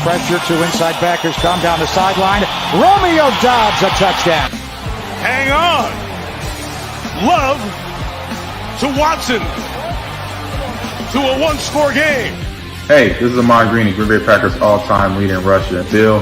pressure. Two inside backers come down the sideline. Romeo Dobbs, a touchdown. Hang on. Love to Watson to a one-score game. Hey, this is Ahman Green, Green Bay Packers all-time leader in rushing. Bill,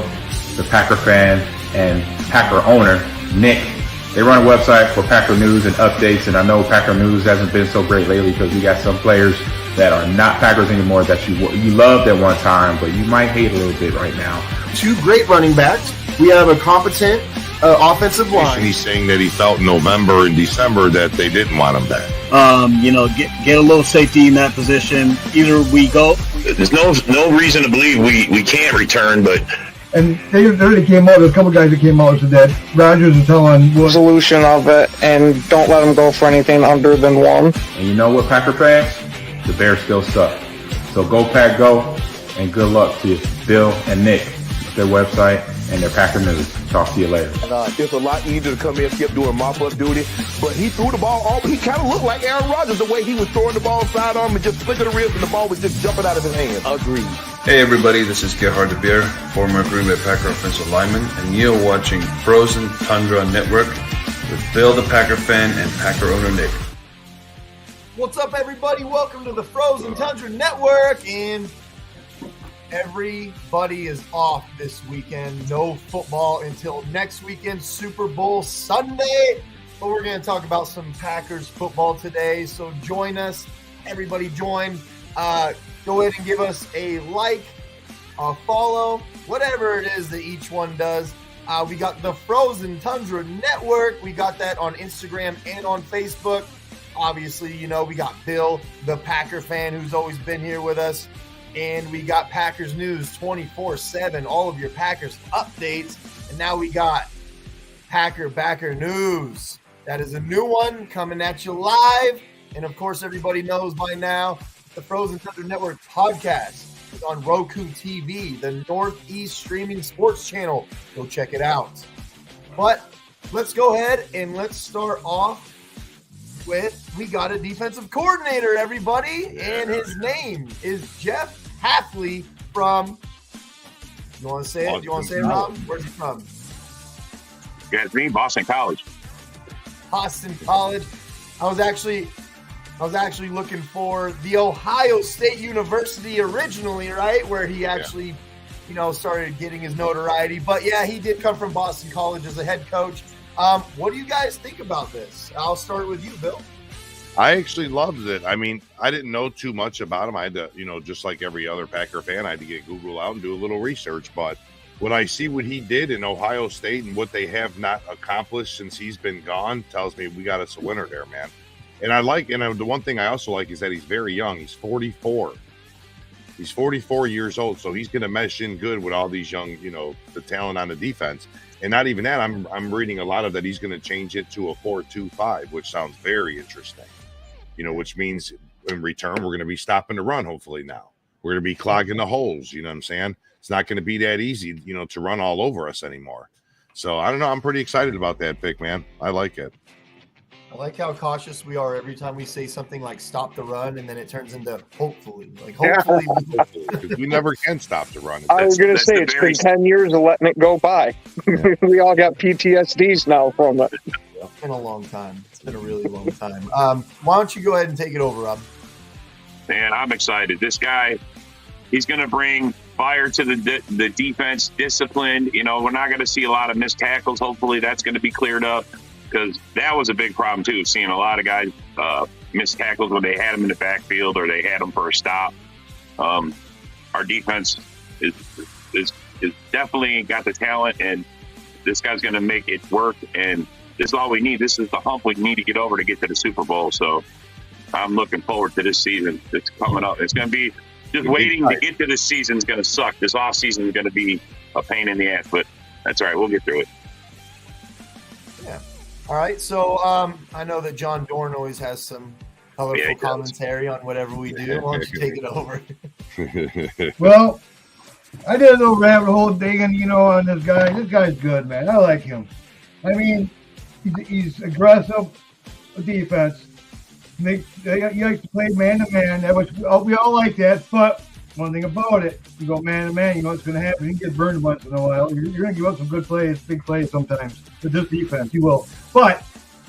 the Packer fan, and Packer owner, Nick. They run a website for Packer news and updates, and I know Packer news hasn't been so great lately because we got some players that are not Packers anymore that you loved at one time, but you might hate a little bit right now. Two great running backs. We have a competent offensive line. He's saying that he felt in November and December that they didn't want him back. Get a little safety in that position. Either we go. There's no reason to believe we can't return, but. And they already came out. There's a couple guys that came out and said that Rodgers is telling what solution of it, and don't let them go for anything under than one. And you know what, Packer fans? The Bears still suck. So go Pack Go, and good luck to Bill and Nick, their website and their Packer news. Talk to you later. It's a lot easier to come in and skip doing mop-up duty, but he threw the ball. He kind of looked like Aaron Rodgers the way he was throwing the ball sidearm and just flicking the wrist, and the ball was just jumping out of his hand. Agreed. Hey everybody, this is Gerhard de Beer, former Green Bay Packer offensive lineman, and you're watching Frozen Tundra Network with Bill the Packer fan and Packer owner Nick. What's up, everybody? Welcome to the Frozen Tundra Network, and everybody is off this weekend. No football until next weekend, Super Bowl Sunday, but we're going to talk about some Packers football today, so join us. Everybody join. Go ahead and give us a like, a follow, whatever it is that each one does. We got the Frozen Tundra Network. We got that on Instagram and on Facebook. Obviously, we got Bill, the Packer fan, who's always been here with us. And we got Packers News 24/7, all of your Packers updates. And now we got PackerBacker News. That is a new one coming at you live. And, of course, everybody knows by now, the Frozen Tundra Network podcast is on Roku TV, the Northeast streaming sports channel. Go check it out. But let's go ahead and let's start off with, we got a defensive coordinator, everybody, and his name is Jeff Hafley from, you want to say it? You want to say it, Rob? Where's he from? Yeah, it's me, Boston College. Boston College. I was actually looking for the Ohio State University originally, right? Where he actually, started getting his notoriety. But yeah, he did come from Boston College as a head coach. What do you guys think about this? I'll start with you, Bill. I actually loved it. I mean, I didn't know too much about him. I had to, just like every other Packer fan, I had to get Google out and do a little research. But when I see what he did in Ohio State and what they have not accomplished since he's been gone, tells me we got us a winner there, man. And the one thing I also like is that he's very young. He's 44. He's 44 years old, so he's going to mesh in good with all these young, the talent on the defense. And not even that, I'm reading a lot of that he's going to change it to a 4-2-5, which sounds very interesting. Which means in return, we're going to be stopping the run, hopefully now. We're going to be clogging the holes, you know what I'm saying? It's not going to be that easy, to run all over us anymore. So, I don't know. I'm pretty excited about that pick, man. I like it. I like how cautious we are every time we say something like stop the run, and then it turns into hopefully. Like, hopefully. Because we never can stop the run. I was going to say, it's been 10 years of letting it go by. Yeah. We all got PTSDs now from it. It's been a long time. It's been a really long time. Why don't you go ahead and take it over, Rob? Man, I'm excited. This guy, he's going to bring fire to the defense, discipline. We're not going to see a lot of missed tackles. Hopefully that's going to be cleared up, because that was a big problem too, seeing a lot of guys miss tackles when they had them in the backfield or they had them for a stop. Our defense is definitely got the talent, and this guy's going to make it work, and this is all we need. This is the hump we need to get over to get to the Super Bowl. So I'm looking forward to this season that's coming up. It's going to be just waiting to get to this season is going to suck. This off season is going to be a pain in the ass, but that's all right. We'll get through it. Yeah. All right. So I know that John Dorn always has some colorful commentary on whatever we do. Why don't you take it over? Well, I did a little rabbit hole digging, on this guy. This guy's good, man. I like him. I mean, he's aggressive with defense. He likes to play man-to-man. We all like that. But one thing about it, you go man to man, you know what's going to happen. You get burned once in a while. You're going to give up some good plays, big plays sometimes. With this defense, you will. But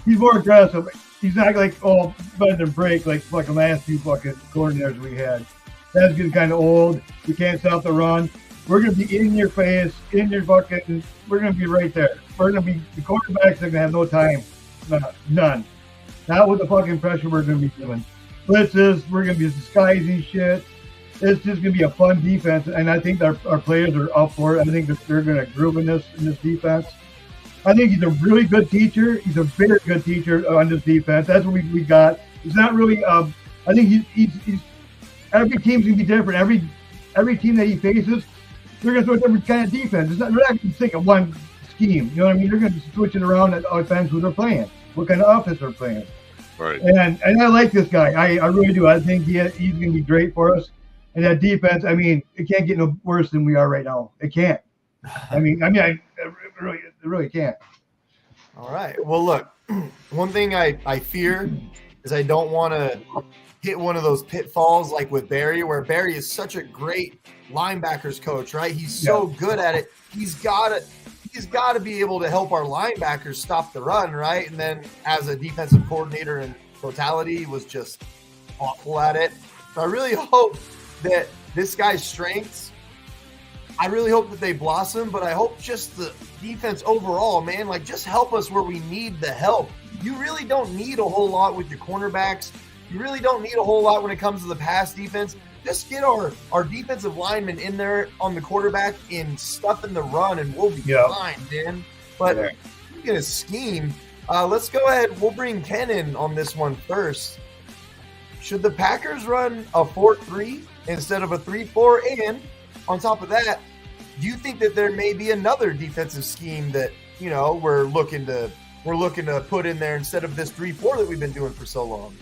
he's more aggressive. He's not like, bend and break like fucking last few fucking coordinators we had. That's getting kind of old. We can't stop the run. We're going to be in your face, in your fucking, we're going to be right there. We're going to be, the quarterbacks are going to have no time. None. Not with the fucking pressure we're going to be doing. Blitzes, we're going to be disguising shit. It's just going to be a fun defense, and I think our players are up for it. I think that they're going to groove in this defense. I think he's a really good teacher. He's a very good teacher on this defense. That's what we got. He's not really. I think he's every team's going to be different. Every team that he faces, they're going to throw a different kind of defense. They're not going to stick at one scheme. You know what I mean? They're going to switch it around at offense who they're playing, what kind of offense they're playing. Right. And I like this guy. I really do. I think he's going to be great for us. And that defense, I mean, it can't get no worse than we are right now. It can't. It really can't. All right. Well, look, one thing I fear is I don't want to hit one of those pitfalls like with Barry, where Barry is such a great linebackers coach, right? He's so good at it. He's got to be able to help our linebackers stop the run, right? And then as a defensive coordinator in totality, he was just awful at it. So I really hope that this guy's strengths, I really hope that they blossom, but I hope just the defense overall, man, like just help us where we need the help. You really don't need a whole lot with your cornerbacks. You really don't need a whole lot when it comes to the pass defense. Just get our defensive linemen in there on the quarterback in stuffing the run, and we'll be fine, man. But speaking of scheme, let's go ahead. We'll bring Ken in on this one first. Should the Packers run a 4-3 instead of a 3-4? And on top of that, do you think that there may be another defensive scheme that, you know, we're looking to put in there instead of this 3-4 that we've been doing for so long?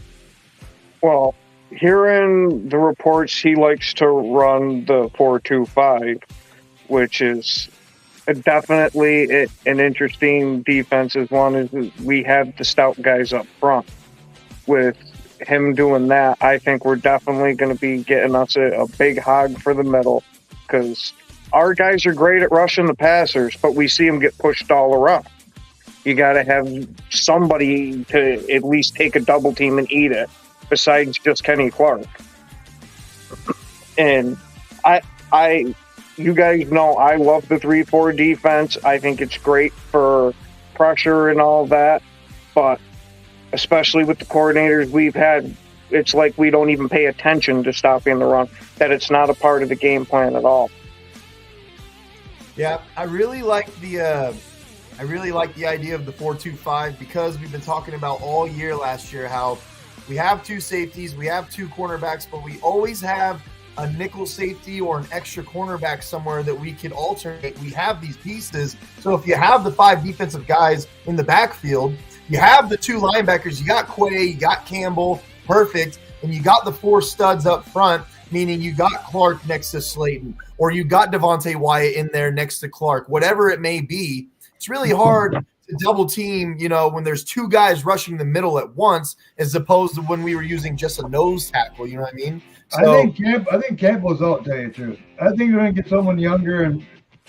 Well, hearing the reports, he likes to run the 4-2-5, which is definitely an interesting defensive one. Is we have the stout guys up front. With him doing that, I think we're definitely going to be getting us a big hog for the middle, because our guys are great at rushing the passers, but we see them get pushed all around. You got to have somebody to at least take a double team and eat it, besides just Kenny Clark. And you guys know I love the 3-4 defense. I think it's great for pressure and all that, but especially with the coordinators we've had, it's like we don't even pay attention to stopping the run, that it's not a part of the game plan at all. Yeah, I really like the idea of the 4-2-5, because we've been talking about all year last year how we have two safeties, we have two cornerbacks, but we always have a nickel safety or an extra cornerback somewhere that we can alternate. We have these pieces. So if you have the 5 defensive guys in the backfield, you have the 2 linebackers, you got Quay, you got Campbell, perfect, and you got the 4 studs up front, meaning you got Clark next to Slayton, or you got Devontae Wyatt in there next to Clark, whatever it may be. It's really hard to double team, you know, when there's 2 guys rushing the middle at once, as opposed to when we were using just a nose tackle, you know what I mean? So, I think Campbell's out, to tell you the truth. I think they're going to get someone younger in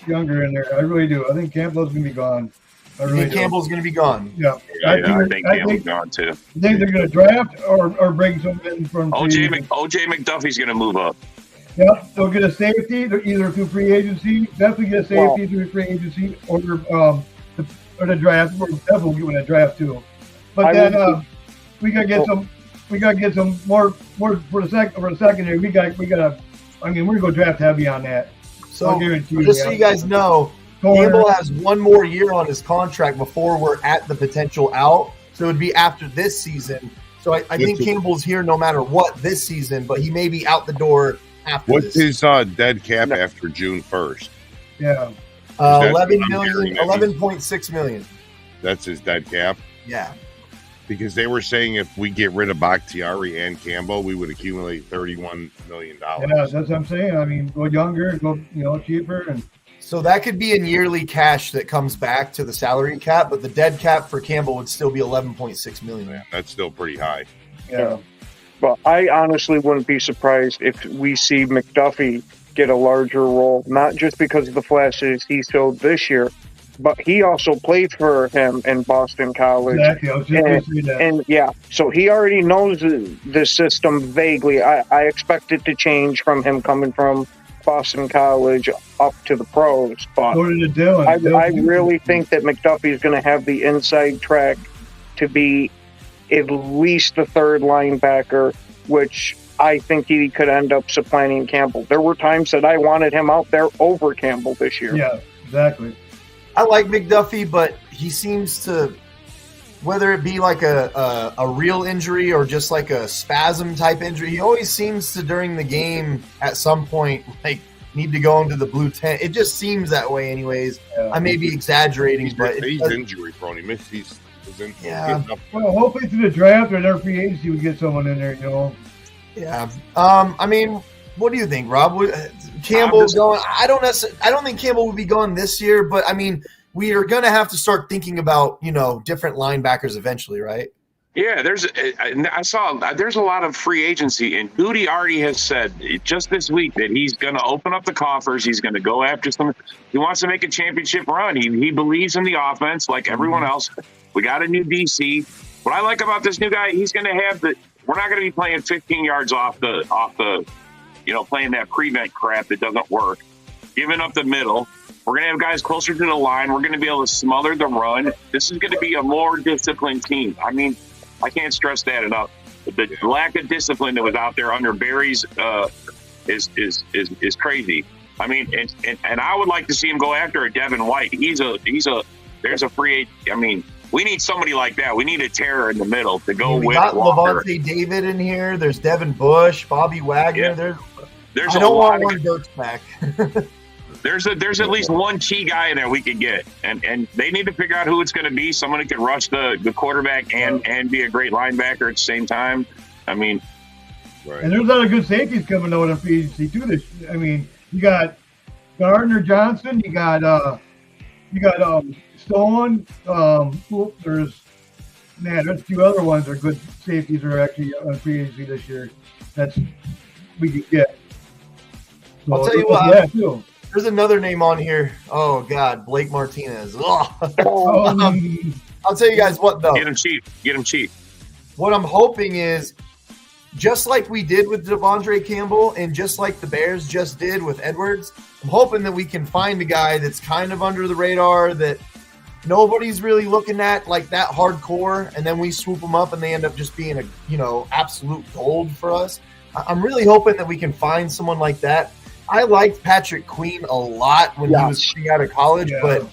there. I really do. I think Campbell's going to be gone. I really think Campbell's going to be gone. Yeah, I think Campbell's gone too. You think they're going to draft or bring someone in from OJ McDuffie's going to move up. Yeah, they'll get a safety either through free agency, definitely get a safety through free agency, or the draft. We're definitely getting a draft too. But then we got to get some. We got to get some more for the secondary. We got to. I mean, we're going to go draft heavy on that. So just so you guys know, Campbell has 1 more year on his contract before we're at the potential out. So it would be after this season. So I think Campbell's here no matter what this season, but he may be out the door after What's this. his dead cap after June 1st? Yeah. 11.6 million. That's his dead cap? Yeah. Because they were saying if we get rid of Bakhtiari and Campbell, we would accumulate $31 million. Yeah, that's what I'm saying. I mean, go younger, go cheaper, and so that could be in yearly cash that comes back to the salary cap, but the dead cap for Campbell would still be 11.6 million. Yeah, that's still pretty high. Yeah. But I honestly wouldn't be surprised if we see McDuffie get a larger role, not just because of the flashes he showed this year, but he also played for him in Boston College. Exactly. I was just going to say that. And yeah, so he already knows the system vaguely. I expect it to change from him coming from Boston College up to the pros. But So did Dylan. I really think that McDuffie is going to have the inside track to be at least the third linebacker, which I think he could end up supplanting Campbell. There were times that I wanted him out there over Campbell this year. Yeah, exactly. I like McDuffie, but he seems to, whether it be like a real injury or just like a spasm type injury, he always seems to during the game at some point like need to go into the blue tent. It just seems that way, anyways. Yeah. I may be exaggerating, but he's injury prone. He missed. He's Yeah. Well, hopefully through the draft or their free agency, we get someone in there, you know. Yeah. I mean, what do you think, Rob? Campbell's going. I don't think Campbell would be gone this year, but I mean, we are going to have to start thinking about different linebackers eventually, right? Yeah, there's a lot of free agency, and Goody already has said just this week that he's going to open up the coffers. He's going to go after some. He wants to make a championship run. He believes in the offense like everyone else. We got a new DC. What I like about this new guy, he's going to have the. We're not going to be playing 15 yards off the, playing that prevent crap that doesn't work. Giving up the middle. We're going to have guys closer to the line. We're going to be able to smother the run. This is going to be a more disciplined team. I mean, I can't stress that enough. The lack of discipline that was out there under Barry's is crazy. I mean, and I would like to see him go after a Devin White. There's a free agent. I mean, we need somebody like that. We need a terror in the middle to go with. We got Walker. Levante David in here. There's Devin Bush, Bobby Wagner. Yeah. I don't want one Dirks back. There's at least one key guy that we could get, and they need to figure out who it's going to be. Someone who can rush the quarterback and be a great linebacker at the same time. I mean, right. And there's a lot of good safeties coming out in free agency too. I mean, you got Gardner Johnson, you got Stone. There's a few other ones that are good safeties that are actually on free agency this year. That's we could get. So, I'll tell you what. Yeah, too. There's another name on here. Oh God, Blake Martinez. I'll tell you guys what though. Get him cheap. What I'm hoping is, just like we did with Devondre Campbell and just like the Bears just did with Edwards, I'm hoping that we can find a guy that's kind of under the radar that nobody's really looking at like that hardcore, and then we swoop them up and they end up just being absolute gold for us. I'm really hoping that we can find someone like that. I liked Patrick Queen a lot when he was coming out of college, but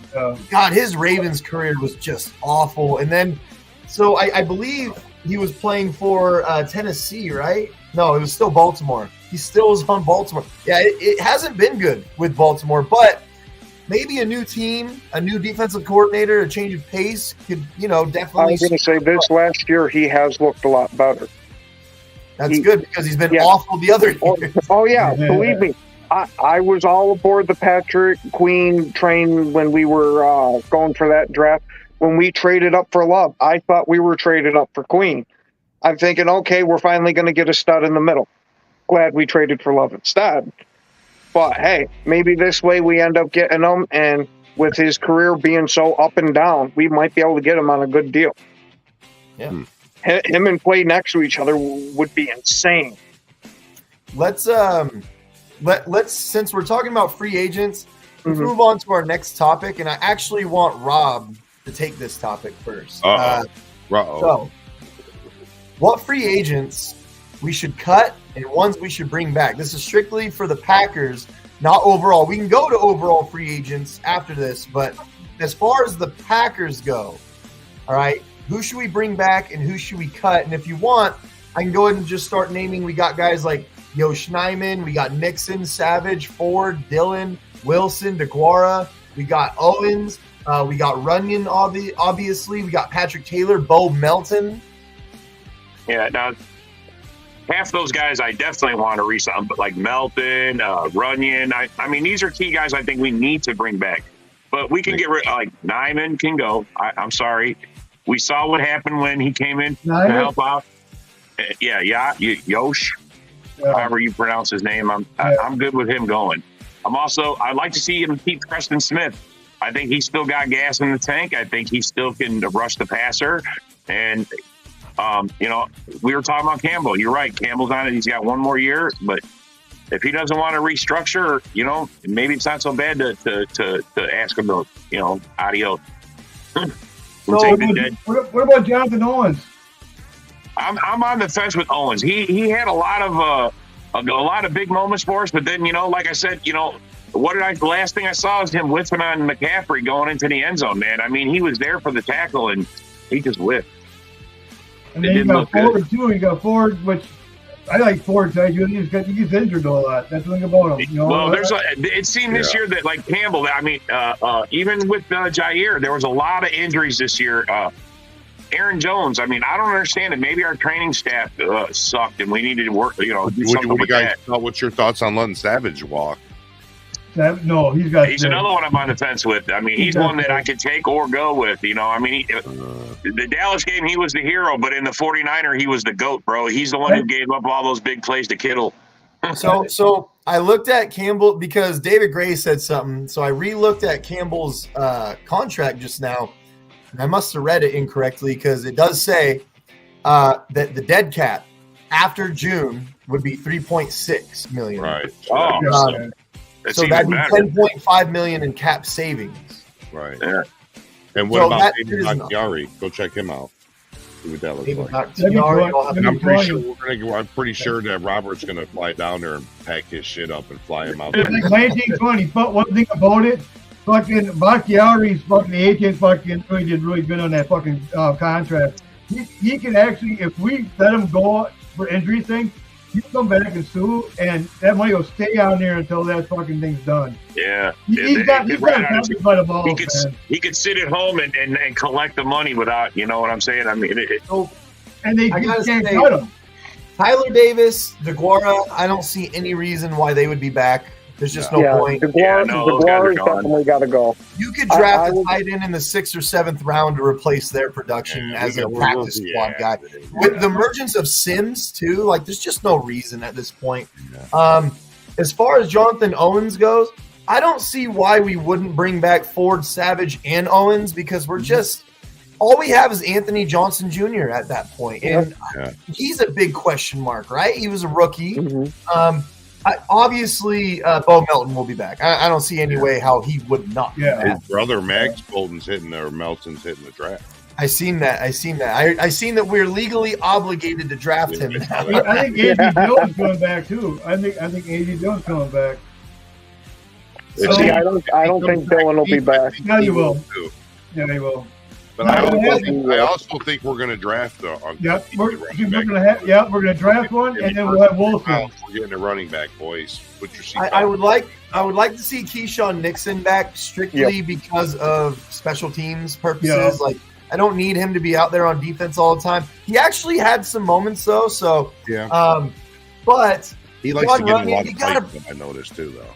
God, his Ravens career was just awful. And then, so I believe he was playing for Tennessee, right? No, it was still Baltimore. He still was on Baltimore. Yeah, it hasn't been good with Baltimore, but maybe a new team, a new defensive coordinator, a change of pace could, definitely. I was going to say this last year he has looked a lot better. That's good because he's been awful the other year. Oh yeah, believe me. I was all aboard the Patrick Queen train when we were going for that draft. When we traded up for Love, I thought we were traded up for Queen. I'm thinking, okay, we're finally going to get a stud in the middle. Glad we traded for Love instead. But hey, maybe this way we end up getting him, and with his career being so up and down, we might be able to get him on a good deal. Yeah. Him and play next to each other would be insane. Let's since we're talking about free agents, let's move on to our next topic, and I actually want Rob to take this topic first. So, what free agents we should cut and ones we should bring back? This is strictly for the Packers, not overall. We can go to overall free agents after this, but as far as the Packers go, all right, who should we bring back and who should we cut? And if you want, I can go ahead and just start naming. We got guys like Yosh Nijman, we got Nixon, Savage, Ford, Dillon, Wilson, DeGuara, we got Owens, we got Runyon, obviously, we got Patrick Taylor, Bo Melton. Yeah, now half those guys I definitely want to re-sign, but like Melton, Runyon, I mean, these are key guys I think we need to bring back. But we can get rid like Nijman can go. I'm sorry. We saw what happened when he came in to help out. Yosh, however you pronounce his name. I'm good with him going. I'd like to see him keep Preston Smith. I think he's still got gas in the tank. I think he still can rush the passer. And, we were talking about Campbell. You're right. Campbell's on it. He's got one more year. But if he doesn't want to restructure, maybe it's not so bad to ask him to, adios. What about Jonathan Owens? I'm on the fence with Owens. He had a lot of big moments for us, but then like I said, the last thing I saw was him whiffing on McCaffrey going into the end zone. Man, I mean, he was there for the tackle and he just whiffed. And then you got Ford too. You got Ford, which I like Ford. He gets injured a lot. That's the thing about him. Well, it seemed this year that like Campbell. I mean, even with Jair, there was a lot of injuries this year. Aaron Jones. I mean, I don't understand it. Maybe our training staff sucked, and we needed to work. Do something with that. What's your thoughts on letting Savage walk? No, he's another one I'm on the fence with. I mean, he's one that I could take or go with. I mean, the Dallas game, he was the hero, but in the 49er, he was the GOAT, bro. He's the one who gave up all those big plays to Kittle. So I looked at Campbell because David Gray said something. So I re-looked at Campbell's contract just now. And I must have read it incorrectly because it does say that the dead cap after June would be $3.6 million. Right. So that'd be $10.5 million in cap savings. Right. Yeah. And what about David Bakhtiari? Go check him out. See what that looks like. And I'm pretty sure that Robert's going to fly down there and pack his shit up and fly him out there. It's like 1920. But one thing about it, fucking Bakhtiari's fucking agent fucking did really good on that fucking contract. He can actually, if we let him go for injury thing, he can come back and sue, and that money will stay on there until that fucking thing's done. Yeah. He's got by the balls, he could sit at home and collect the money without, you know what I'm saying? I mean, and they can't cut him. Tyler Davis, DeGuara, I don't see any reason why they would be back. There's just no point. DeGuara's definitely got to go. You could draft a tight end in the 6th or 7th round to replace their production as a practice squad guy. With the emergence of Sims, too, like there's just no reason at this point. As far as Jonathan Owens goes, I don't see why we wouldn't bring back Ford, Savage, and Owens because we're just – all we have is Anthony Johnson Jr. at that point. And he's a big question mark, right? He was a rookie. Obviously, Bo Melton will be back. I don't see any way how he would not be back. His brother Max Bolton's hitting there, or Melton's hitting the draft. I seen that. I seen that we're legally obligated to draft him. I think A.J. Dillon's coming back too. I think A.J. Dillon's coming back. See, I don't think Dillon will be back. Yeah, he will. Yeah, he will. But I also think we're going to draft we're going to draft one, and then we'll have Wilson. We're getting a running back, boys. Put your seat I would like to see Keyshawn Nixon back strictly because of special teams purposes. Like I don't need him to be out there on defense all the time. He actually had some moments though. So but he likes to get a lot of plays, I noticed too, though.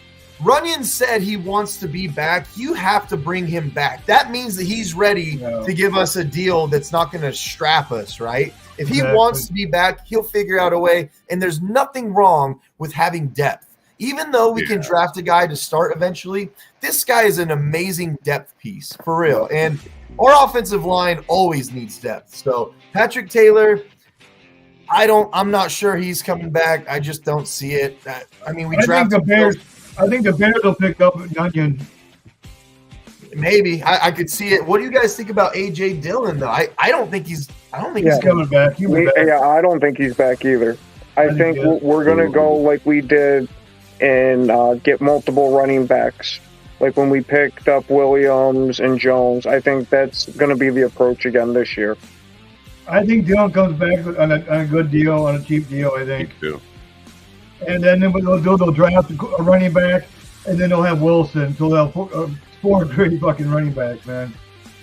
Runyon said he wants to be back. You have to bring him back. That means that he's ready to give us a deal that's not going to strap us, right? If he wants to be back, he'll figure out a way. And there's nothing wrong with having depth. Even though we can draft a guy to start eventually, this guy is an amazing depth piece, for real. And our offensive line always needs depth. So Patrick Taylor, I'm not sure he's coming back. I just don't see it. I mean, I think the Bears will pick up Duncan. Maybe I could see it. What do you guys think about A.J. Dillon though? I don't think he's coming back. Yeah, I don't think he's back either. I think we're gonna go like we did and get multiple running backs, like when we picked up Williams and Jones. I think that's gonna be the approach again this year. I think Dillon comes back on a good deal, on a cheap deal. I think. Me too. And then they'll draft a running back, and then they'll have Wilson. So they'll have four great fucking running backs, man.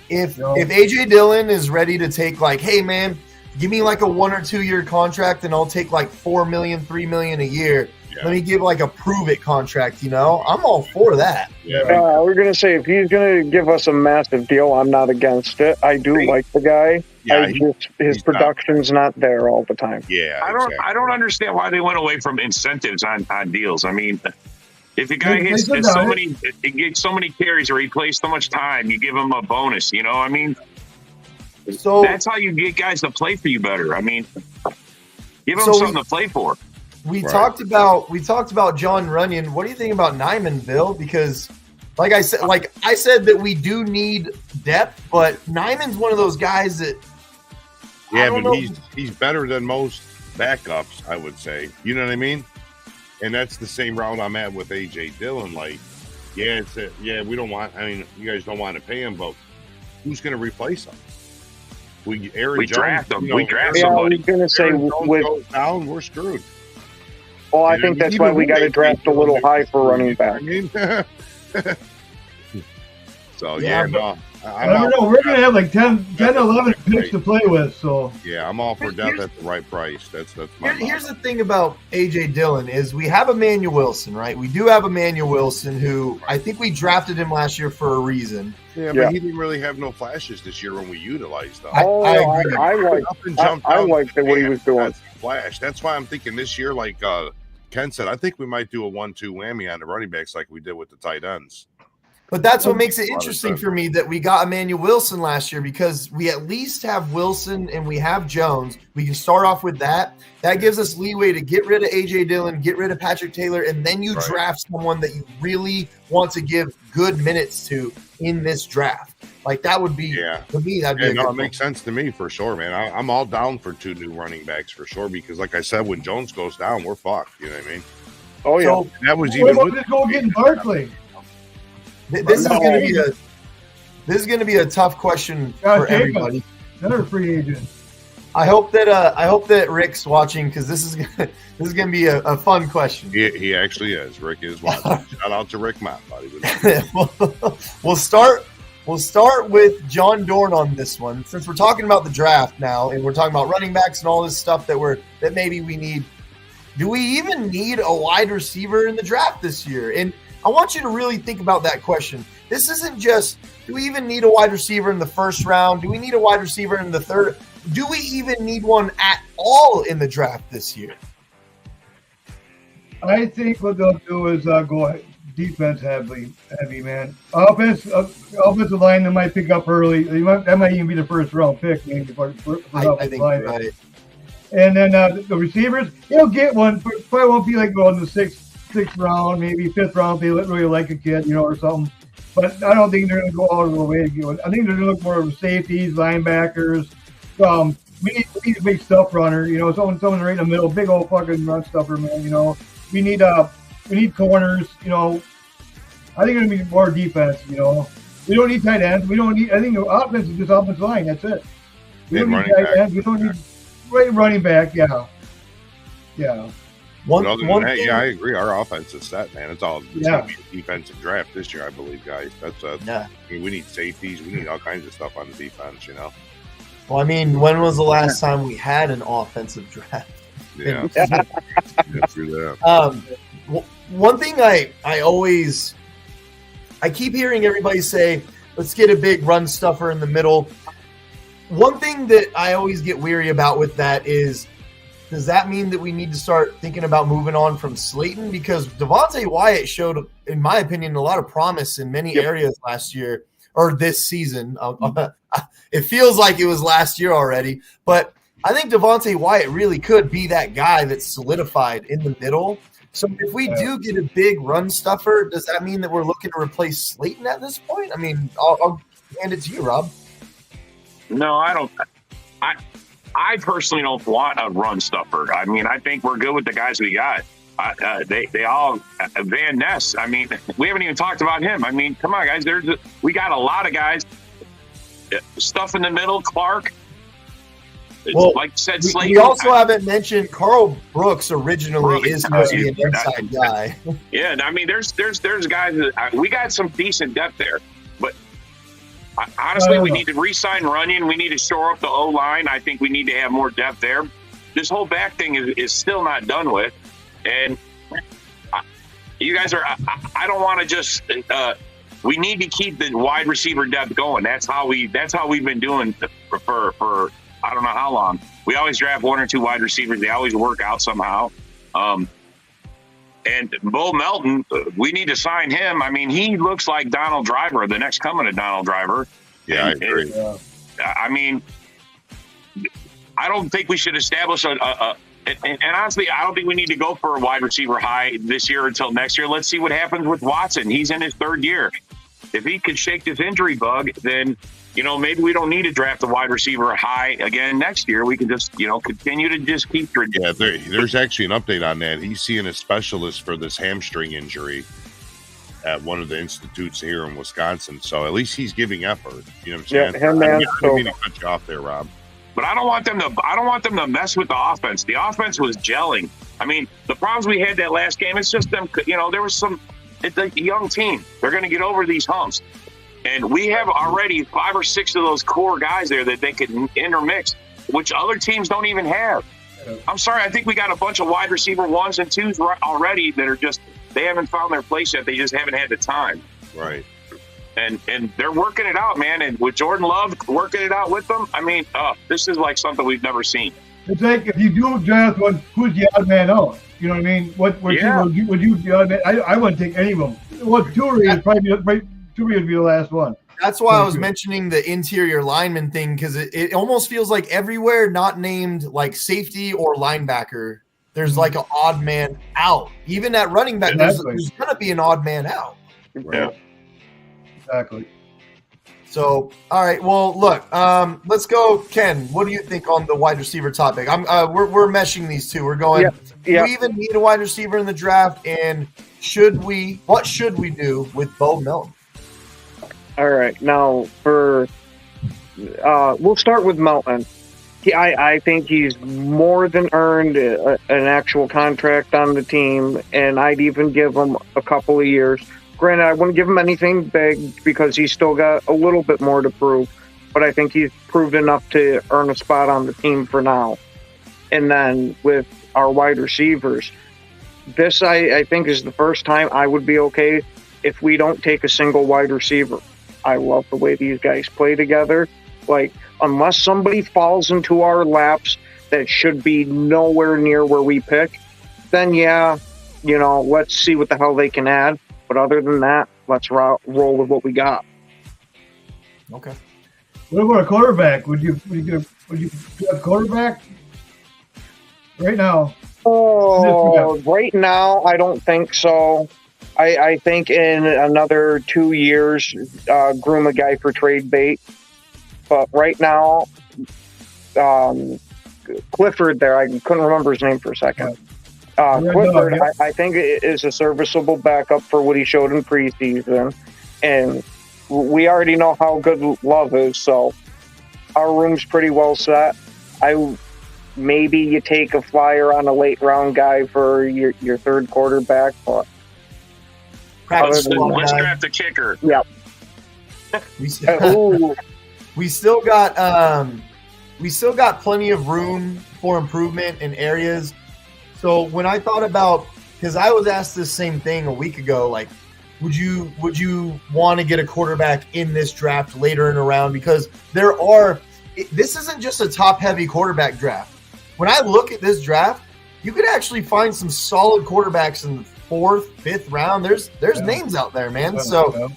If A.J. Dillon is ready to take like, hey, man, give me like a 1 or 2 year contract, and I'll take like $4 million, $3 million a year. Yeah. Let me give like a prove it contract. I'm all for that. We're gonna say if he's gonna give us a massive deal, I'm not against it. I do like the guy. Yeah, his production's not there all the time. Yeah, I don't understand why they went away from incentives on deals. I mean, if a guy gets so many carries or he plays so much time, you give him a bonus. You know, I mean, so that's how you get guys to play for you better. I mean, give them something to play for. We talked about John Runyon. What do you think about Nyman, Bill? Because like I said that we do need depth, but Nyman's one of those guys that but he's better than most backups, I would say. You know what I mean? And that's the same route I'm at with AJ Dillon. Like, we don't want. I mean, you guys don't want to pay him, but who's going to replace him? We draft him. We draft Yeah, I somebody. was going to say goes down, we're screwed. Well, I think that's why we got to draft a little high for running back. I mean, so I don't know. We're going to have like 10, 11 picks to play with. So yeah, I'm all for depth at the right price. That's my. Here's the thing about AJ Dillon is we have Emmanuel Wilson, right? We do have Emmanuel Wilson, who I think we drafted him last year for a reason. Yeah, but he didn't really have no flashes this year when we utilized them. I liked what he was doing. Flash. That's why I'm thinking this year, like Ken said, I think we might do a 1-2 whammy on the running backs like we did with the tight ends. But that's what makes it interesting for me that we got Emmanuel Wilson last year, because we at least have Wilson and we have Jones. We can start off with that. That gives us leeway to get rid of A.J. Dillon, get rid of Patrick Taylor, and then you draft someone that you really want to give good minutes to in this draft. Like that would be, to me, that'd be it makes sense to me for sure, man. I'm all down for 2 new running backs for sure, because like I said, when Jones goes down, we're fucked. You know what I mean? Oh, yeah. So, that was even with just go getting Barkley. This is going to be a tough question for everybody. Another free agent. I hope that Rick's watching, because this is going to be a fun question. He actually is. Rick is watching. Shout out to Rick Matt, buddy. We'll start with John Dorn on this one, since we're talking about the draft now and we're talking about running backs and all this stuff that maybe we need. Do we even need a wide receiver in the draft this year? And I want you to really think about that question. This isn't just, do we even need a wide receiver in the first round? Do we need a wide receiver in the third? Do we even need one at all in the draft this year? I think what they'll do is go defense heavy, man. Offensive line, they might pick up early. That might even be the first round pick. Maybe I think you're right. And then the receivers, they'll get one, but probably won't be like going to the sixth round, maybe 5th round. They really like a kid, or something. But I don't think they're going to go out of their way to get one. I think they're going to look more of safeties, linebackers. We need a big stuff runner, someone right in the middle, big old fucking run stuffer, man. We need corners. I think it's going to be more defense. We don't need tight ends. I think the offense is just offensive line. That's it. We don't need tight ends. We don't need running back. Yeah. I agree. Our offense is set, man. It's going to be a defensive draft this year, I believe, guys. I mean, we need safeties. We need all kinds of stuff on the defense, Well, I mean, when was the last time we had an offensive draft? Yeah. Through that. One thing I keep hearing everybody say, let's get a big run stuffer in the middle. One thing that I always get weary about with that is, does that mean that we need to start thinking about moving on from Slayton? Because Devontae Wyatt showed, in my opinion, a lot of promise in many areas last year or this season. It feels like it was last year already, but I think Devontae Wyatt really could be that guy that's solidified in the middle. So if we do get a big run stuffer, does that mean that we're looking to replace Slayton at this point? I mean, I'll hand it to you, Rob. No, I don't. I personally don't want a run stuffer. I mean, I think we're good with the guys we got. They all Van Ness. I mean, we haven't even talked about him. I mean, come on, guys. We got a lot of guys. Stuff in the middle, Clark. Well, like said, Slayton. We also haven't mentioned Carl Brooks originally is going to be an inside guy. Yeah, I mean, there's guys that we got some decent depth there, but honestly, we need to re-sign Runyon. We need to shore up the O-line. I think we need to have more depth there. This whole back thing is still not done with, and you guys are. I don't want to just we need to keep the wide receiver depth going. That's how we've been doing for I don't know how long. We always draft 1 or 2 wide receivers. They always work out somehow. And Bo Melton, we need to sign him. I mean, he looks like Donald Driver, the next coming of Donald Driver. Yeah, I agree. I mean, I don't think we should establish and honestly, I don't think we need to go for a wide receiver high this year until next year. Let's see what happens with Watson. He's in his 3rd year. If he could shake this injury bug, then, maybe we don't need to draft a wide receiver high again next year. We can just, continue to just keep. Yeah, there's actually an update on that. He's seeing a specialist for this hamstring injury at one of the institutes here in Wisconsin. So at least he's giving effort. You know what I'm saying? Yeah, I didn't mean to cut you off there, Rob. But I don't want them to mess with the offense. The offense was gelling. I mean, the problems we had that last game, it's just them, there was it's a young team. They're going to get over these humps. And we have already 5 or 6 of those core guys there that they can intermix, which other teams don't even have. I'm sorry, I think we got a bunch of wide receiver 1s and 2s already that are just, they haven't found their place yet. They just haven't had the time. Right. And they're working it out, man. And with Jordan Love working it out with them, I mean, this is like something we've never seen. It's like if you do draft one, who's the odd man out? You know what I mean? What would you the odd man? I wouldn't take any of them. Turi would be the last one. That's why I was mentioning the interior lineman thing, because it almost feels like everywhere not named like safety or linebacker, there's like an odd man out. Even at running back, there's going to be an odd man out. Yeah. Exactly. So, all right. Well, look, let's go, Ken. What do you think on the wide receiver topic? We're meshing these two. We're going. Do we even need a wide receiver in the draft? And what should we do with Bo Melton? All right. Now we'll start with Melton. I think he's more than earned an actual contract on the team, and I'd even give him a couple of years. Granted, I wouldn't give him anything big because he's still got a little bit more to prove, but I think he's proved enough to earn a spot on the team for now. And then with our wide receivers, this I think is the first time I would be okay if we don't take a single wide receiver. I love the way these guys play together. Like, unless somebody falls into our laps that should be nowhere near where we pick, then let's see what the hell they can add. But other than that, let's roll with what we got. Okay. What about a quarterback? Would you get a quarterback right now? Oh, right now, I don't think so. I think in another 2 years, groom a guy for trade bait. But right now, Clifford there, I couldn't remember his name for a second. Clifford, I think, is a serviceable backup for what he showed in preseason. And we already know how good Love is, so our room's pretty well set. Maybe you take a flyer on a late-round guy for your third quarterback, but let's draft a kicker. Yep. We still got plenty of room for improvement in areas. So when I thought about, because I was asked this same thing a week ago, like, would you want to get a quarterback in this draft later in a round? Because this isn't just a top-heavy quarterback draft. When I look at this draft, you could actually find some solid quarterbacks in the 4th, 5th round. There's names out there, man. So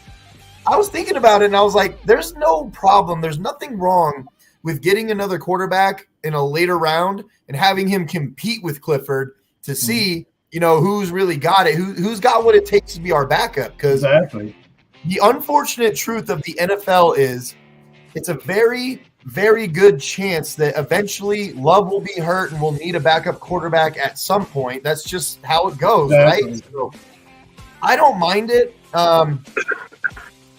I was thinking about it, and I was like, there's no problem. There's nothing wrong with getting another quarterback in a later round and having him compete with Clifford to see, who's really got it, who's got what it takes to be our backup. Because the unfortunate truth of the NFL is it's a very, very good chance that eventually Love will be hurt and we'll need a backup quarterback at some point. That's just how it goes, right? So I don't mind it.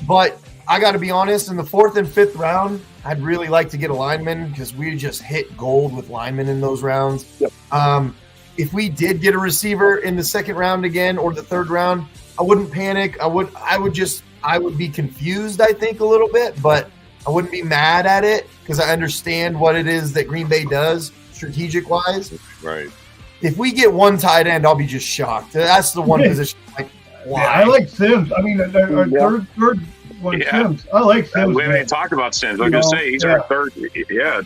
But I got to be honest, in the 4th and 5th round, I'd really like to get a lineman because we just hit gold with linemen in those rounds. Yep. If we did get a receiver in the 2nd round again or the 3rd round, I wouldn't panic. I would be confused, I think, a little bit, but I wouldn't be mad at it because I understand what it is that Green Bay does strategic-wise. Right. If we get one tight end, I'll be just shocked. That's the one position. Why? Yeah, I like Sims. I mean, our third one, Sims. I like Sims. We haven't even talked about Sims. I was going to say, he's our third. Yeah.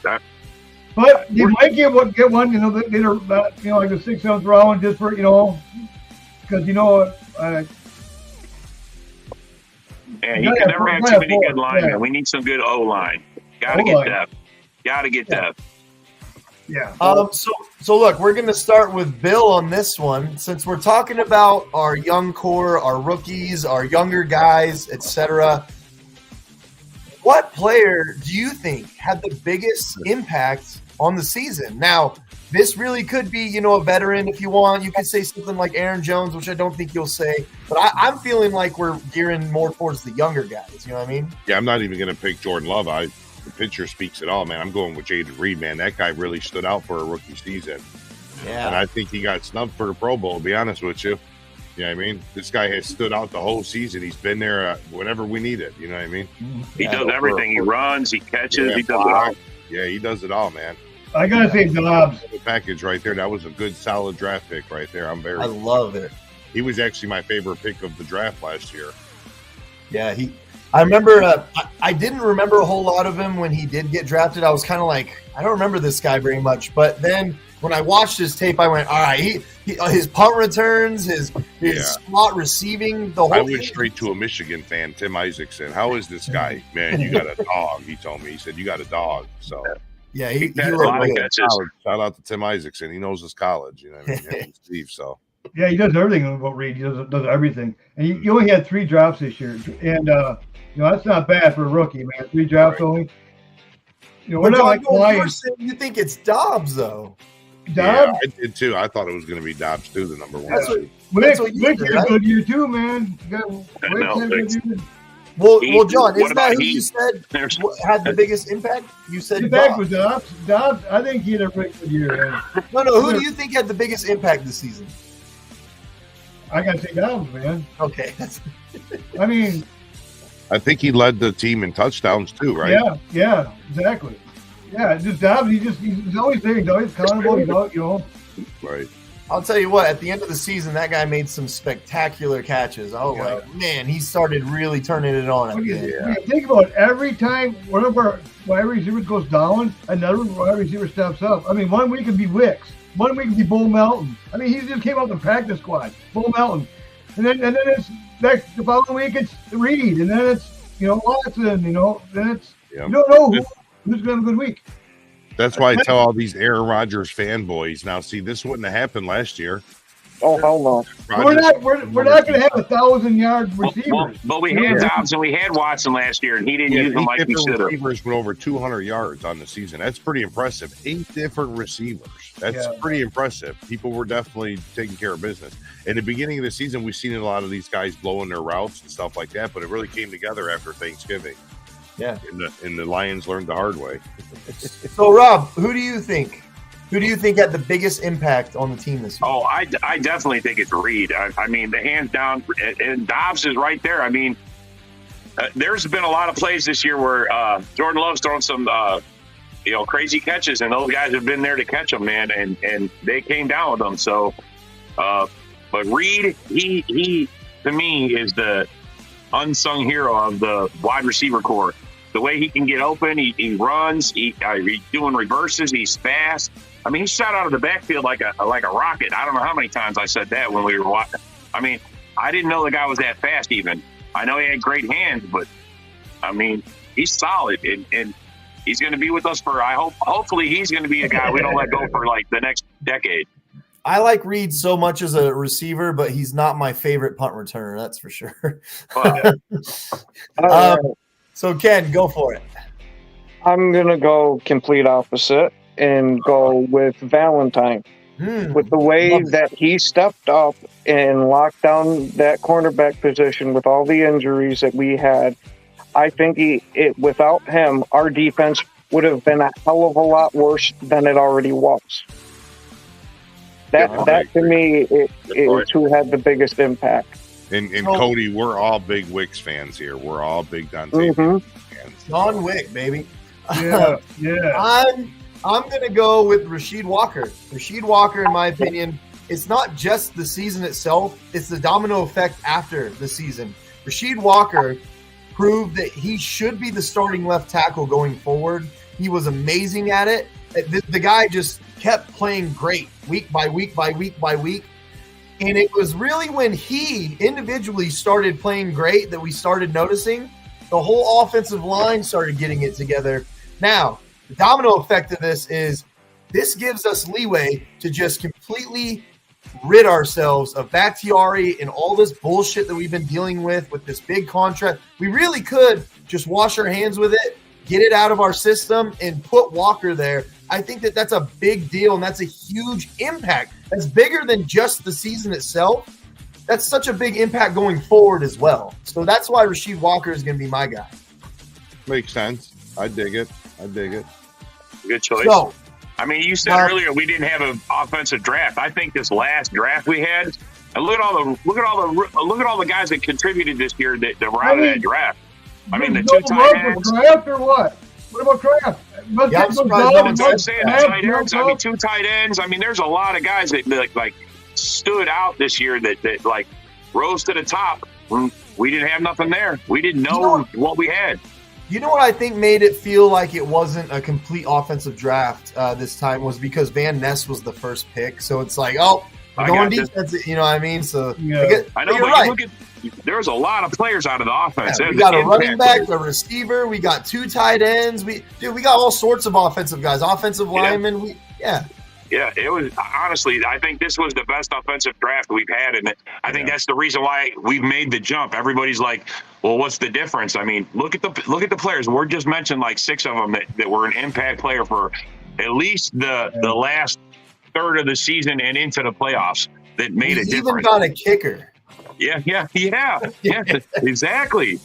But you might get one, later, like the 6th, 7th round, just for, because, and you can never have too many good linemen. Yeah. We need some good O-line. Got to get depth. Got to get depth. Yeah. So look, we're going to start with Bill on this one. Since we're talking about our young core, our rookies, our younger guys, etc. What player do you think had the biggest impact on the season? Now, this really could be, a veteran if you want. You could say something like Aaron Jones, which I don't think you'll say. But I'm feeling like we're gearing more towards the younger guys. You know what I mean? Yeah, I'm not even going to pick Jordan Love. The picture speaks it all, man. I'm going with Jaden Reed, man. That guy really stood out for a rookie season. Yeah. And I think he got snubbed for the Pro Bowl, to be honest with you. You know what I mean? This guy has stood out the whole season. He's been there whenever we need it. You know what I mean? He does everything. He runs, he catches, he does it all. Yeah, he does it all, man. I got to say Dobbs. The package right there. That was a good, solid draft pick right there. I love it. He was actually my favorite pick of the draft last year. Yeah, I remember I didn't remember a whole lot of him when he did get drafted. I was kind of like, I don't remember this guy very much. But then when I watched his tape, I went, all right, his punt returns, his slot receiving, the whole I went straight to a Michigan fan, Tim Isaacson. How is this guy? Man, you got a dog, he told me. He said, you got a dog. So yeah, he a lot of catches. Shout out to Tim Isaacson. He knows his college, you know what I mean? Steve, so. Yeah, he does everything about Reed. He does everything. And he only had 3 drafts this year. And, that's not bad for a rookie, man. 3 drafts only. We're not like Lions. You think it's Dobbs, though. Dobbs? Yeah, I did too. I thought it was going to be Dobbs too, the number 1. Wick had a good year too, man. Well, John, isn't that who you said had the biggest impact? You said impact was Dobbs. Dobbs, I think he had a pretty good year. No. Who do you think had the biggest impact this season? I got to say Dobbs, man. Okay. I mean, I think he led the team in touchdowns too, right? Yeah, exactly. Yeah, just Dobbs. He's always there. He's always accountable. He's out, Right. I'll tell you what. At the end of the season, that guy made some spectacular catches. I was like, man, he started really turning it on. Think about it. Every time one of our wide receivers goes down, another wide receiver steps up. I mean, 1 week could be Wicks. 1 week could be Bull Melton. I mean, he just came out in the practice squad. Bull Melton. And then it's the following week it's Reed, and then it's Watson, then it's you don't know who's gonna have a good week. That's why I tell all these Aaron Rodgers fanboys. Now, see, this wouldn't have happened last year. Oh, hell no. We're not going to have 1,000-yard receivers. But we had Dobbs and we had Watson last year, and he didn't use them like we should have. Receivers went over 200 yards on the season. That's pretty impressive. 8 different receivers. That's pretty impressive. People were definitely taking care of business. In the beginning of the season, we've seen a lot of these guys blowing their routes and stuff like that, but it really came together after Thanksgiving. Yeah. And the Lions learned the hard way. So, Rob, who do you think had the biggest impact on the team this year? Oh, I definitely think it's Reed. I mean, the hands down, and Dobbs is right there. I mean, there's been a lot of plays this year where Jordan Love's thrown some, crazy catches, and those guys have been there to catch them, man, and they came down with them. So, but Reed, he to me is the unsung hero of the wide receiver core. The way he can get open, he runs, he's doing reverses, he's fast. I mean, he shot out of the backfield like a rocket. I don't know how many times I said that when we were watching. I mean, I didn't know the guy was that fast even. I know he had great hands, but, I mean, he's solid, and he's going to be with us for, hopefully he's going to be a guy we don't let go for, like, the next decade. I like Reed so much as a receiver, but he's not my favorite punt returner, that's for sure. So, Ken, go for it. I'm going to go complete opposite and go with Valentine. With the way that he stepped up and locked down that cornerback position with all the injuries that we had, I think without him, our defense would have been a hell of a lot worse than it already was. That to me is who had the biggest impact. And Cody, we're all big Wicks fans here. We're all big Dante fans. John Wick, baby. Yeah. I'm going to go with Rasheed Walker. Rasheed Walker, in my opinion, it's not just the season itself, it's the domino effect after the season. Rasheed Walker proved that he should be the starting left tackle going forward. He was amazing at it. The guy just kept playing great week by week by week by week. And it was really when he individually started playing great that we started noticing the whole offensive line started getting it together. Now, the domino effect of this gives us leeway to just completely rid ourselves of Bakhtiari and all this bullshit that we've been dealing with this big contract. We really could just wash our hands with it, get it out of our system, and put Walker there. I think that's a big deal, and that's a huge impact. That's bigger than just the season itself. That's such a big impact going forward as well. So that's why Rasheed Walker is going to be my guy. Makes sense. I dig it. Good choice. So, I mean, you said earlier we didn't have an offensive draft. I think this last draft we had, and look at all the guys that contributed this year that were out of that draft. I mean, the two tight ends. Draft or what? What about draft? I'm saying tight ends. I mean, two tight ends. I mean, there's a lot of guys that like stood out this year that like rose to the top. We didn't have nothing there. We didn't know what we had. You know what I think made it feel like it wasn't a complete offensive draft this time was because Van Ness was the first pick. So it's like, we're going defense. You know what I mean? So I know, but you look at there's a lot of players out of the offense. Yeah, we got a running back, a receiver. We got two tight ends. We got all sorts of offensive guys, offensive linemen. Yeah, it was honestly. I think this was the best offensive draft we've had, and I think that's the reason why we've made the jump. Everybody's like, "Well, what's the difference?" I mean, look at the players. We're just mentioned like 6 of them that were an impact player for at least the last third of the season and into the playoffs that made a difference. Even got a kicker. Yeah, exactly.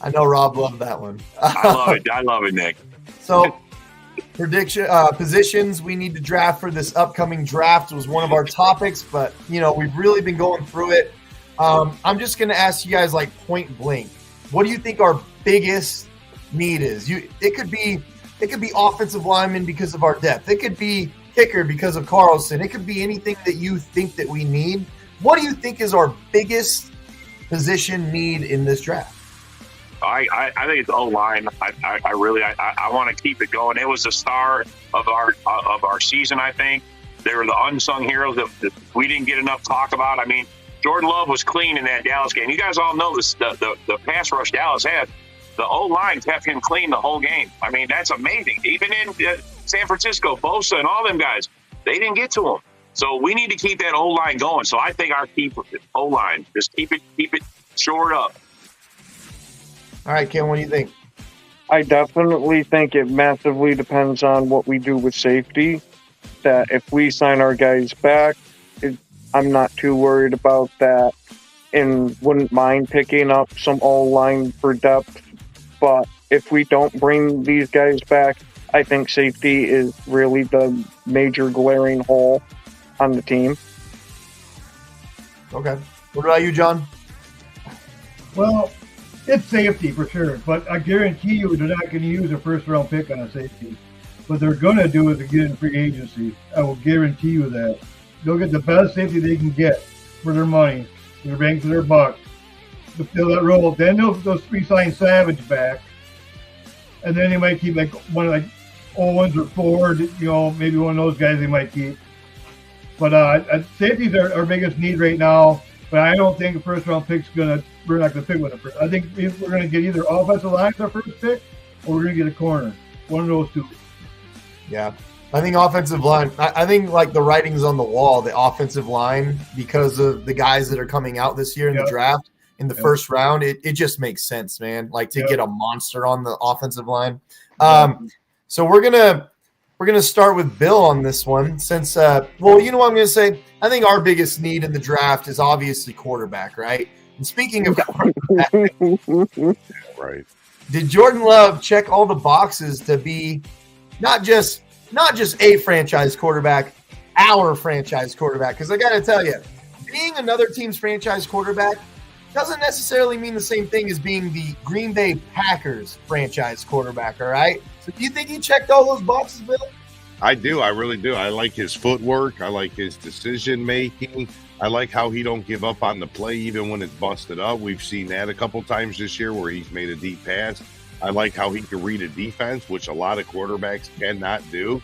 I know Rob loved that one. I love it, Nick. So, positions we need to draft for this upcoming draft was one of our topics, but we've really been going through it. I'm just going to ask you guys like point blank. What do you think our biggest need is? It could be offensive lineman because of our depth. It could be kicker because of Carlson. It could be anything that you think that we need. What do you think is our biggest position need in this draft? I think it's O-line. I want to keep it going. It was the star of our season. I think they were the unsung heroes that we didn't get enough talk about. I mean, Jordan Love was clean in that Dallas game. You guys all know this. The pass rush Dallas had. The O-line kept him clean the whole game. I mean, that's amazing. Even in San Francisco, Bosa and all them guys, they didn't get to him. So we need to keep that O-line going. So I think our key O-line, just keep it shored up. All right, Ken, what do you think? I definitely think it massively depends on what we do with safety. That if we sign our guys back, I'm not too worried about that and wouldn't mind picking up some O-line for depth. But if we don't bring these guys back, I think safety is really the major glaring hole on the team. Okay. What about you, John? Well, it's safety for sure, but I guarantee you they're not going to use a first-round pick on a safety. What they're going to do is to get in free agency. I will guarantee you that. They'll get the best safety they can get for their money, their bang for their buck, to fill that role. Then they'll re-sign Savage back, and then they might keep like one of like Owens or Ford, maybe one of those guys they might keep. But safeties are our biggest need right now. But I don't think a first-round pick's we're not going to pick with it. I think we're going to get either offensive line as our first pick, or we're going to get a corner. One of those two. Yeah. I think offensive line, I think like the writing's on the wall, the offensive line, because of the guys that are coming out this year in the draft in the first round, it just makes sense, man. Like to get a monster on the offensive line. So we're gonna start with Bill on this one since you know what I'm gonna say? I think our biggest need in the draft is obviously quarterback, right? And speaking of quarterback, right. Did Jordan Love check all the boxes to be not just a franchise quarterback, our franchise quarterback? Because I got to tell you, being another team's franchise quarterback doesn't necessarily mean the same thing as being the Green Bay Packers franchise quarterback, all right? So do you think he checked all those boxes, Bill? I do. I really do. I like his footwork. I like his decision making. I like how he don't give up on the play even when it's busted up. We've seen that a couple times this year where he's made a deep pass. I like how he can read a defense, which a lot of quarterbacks cannot do,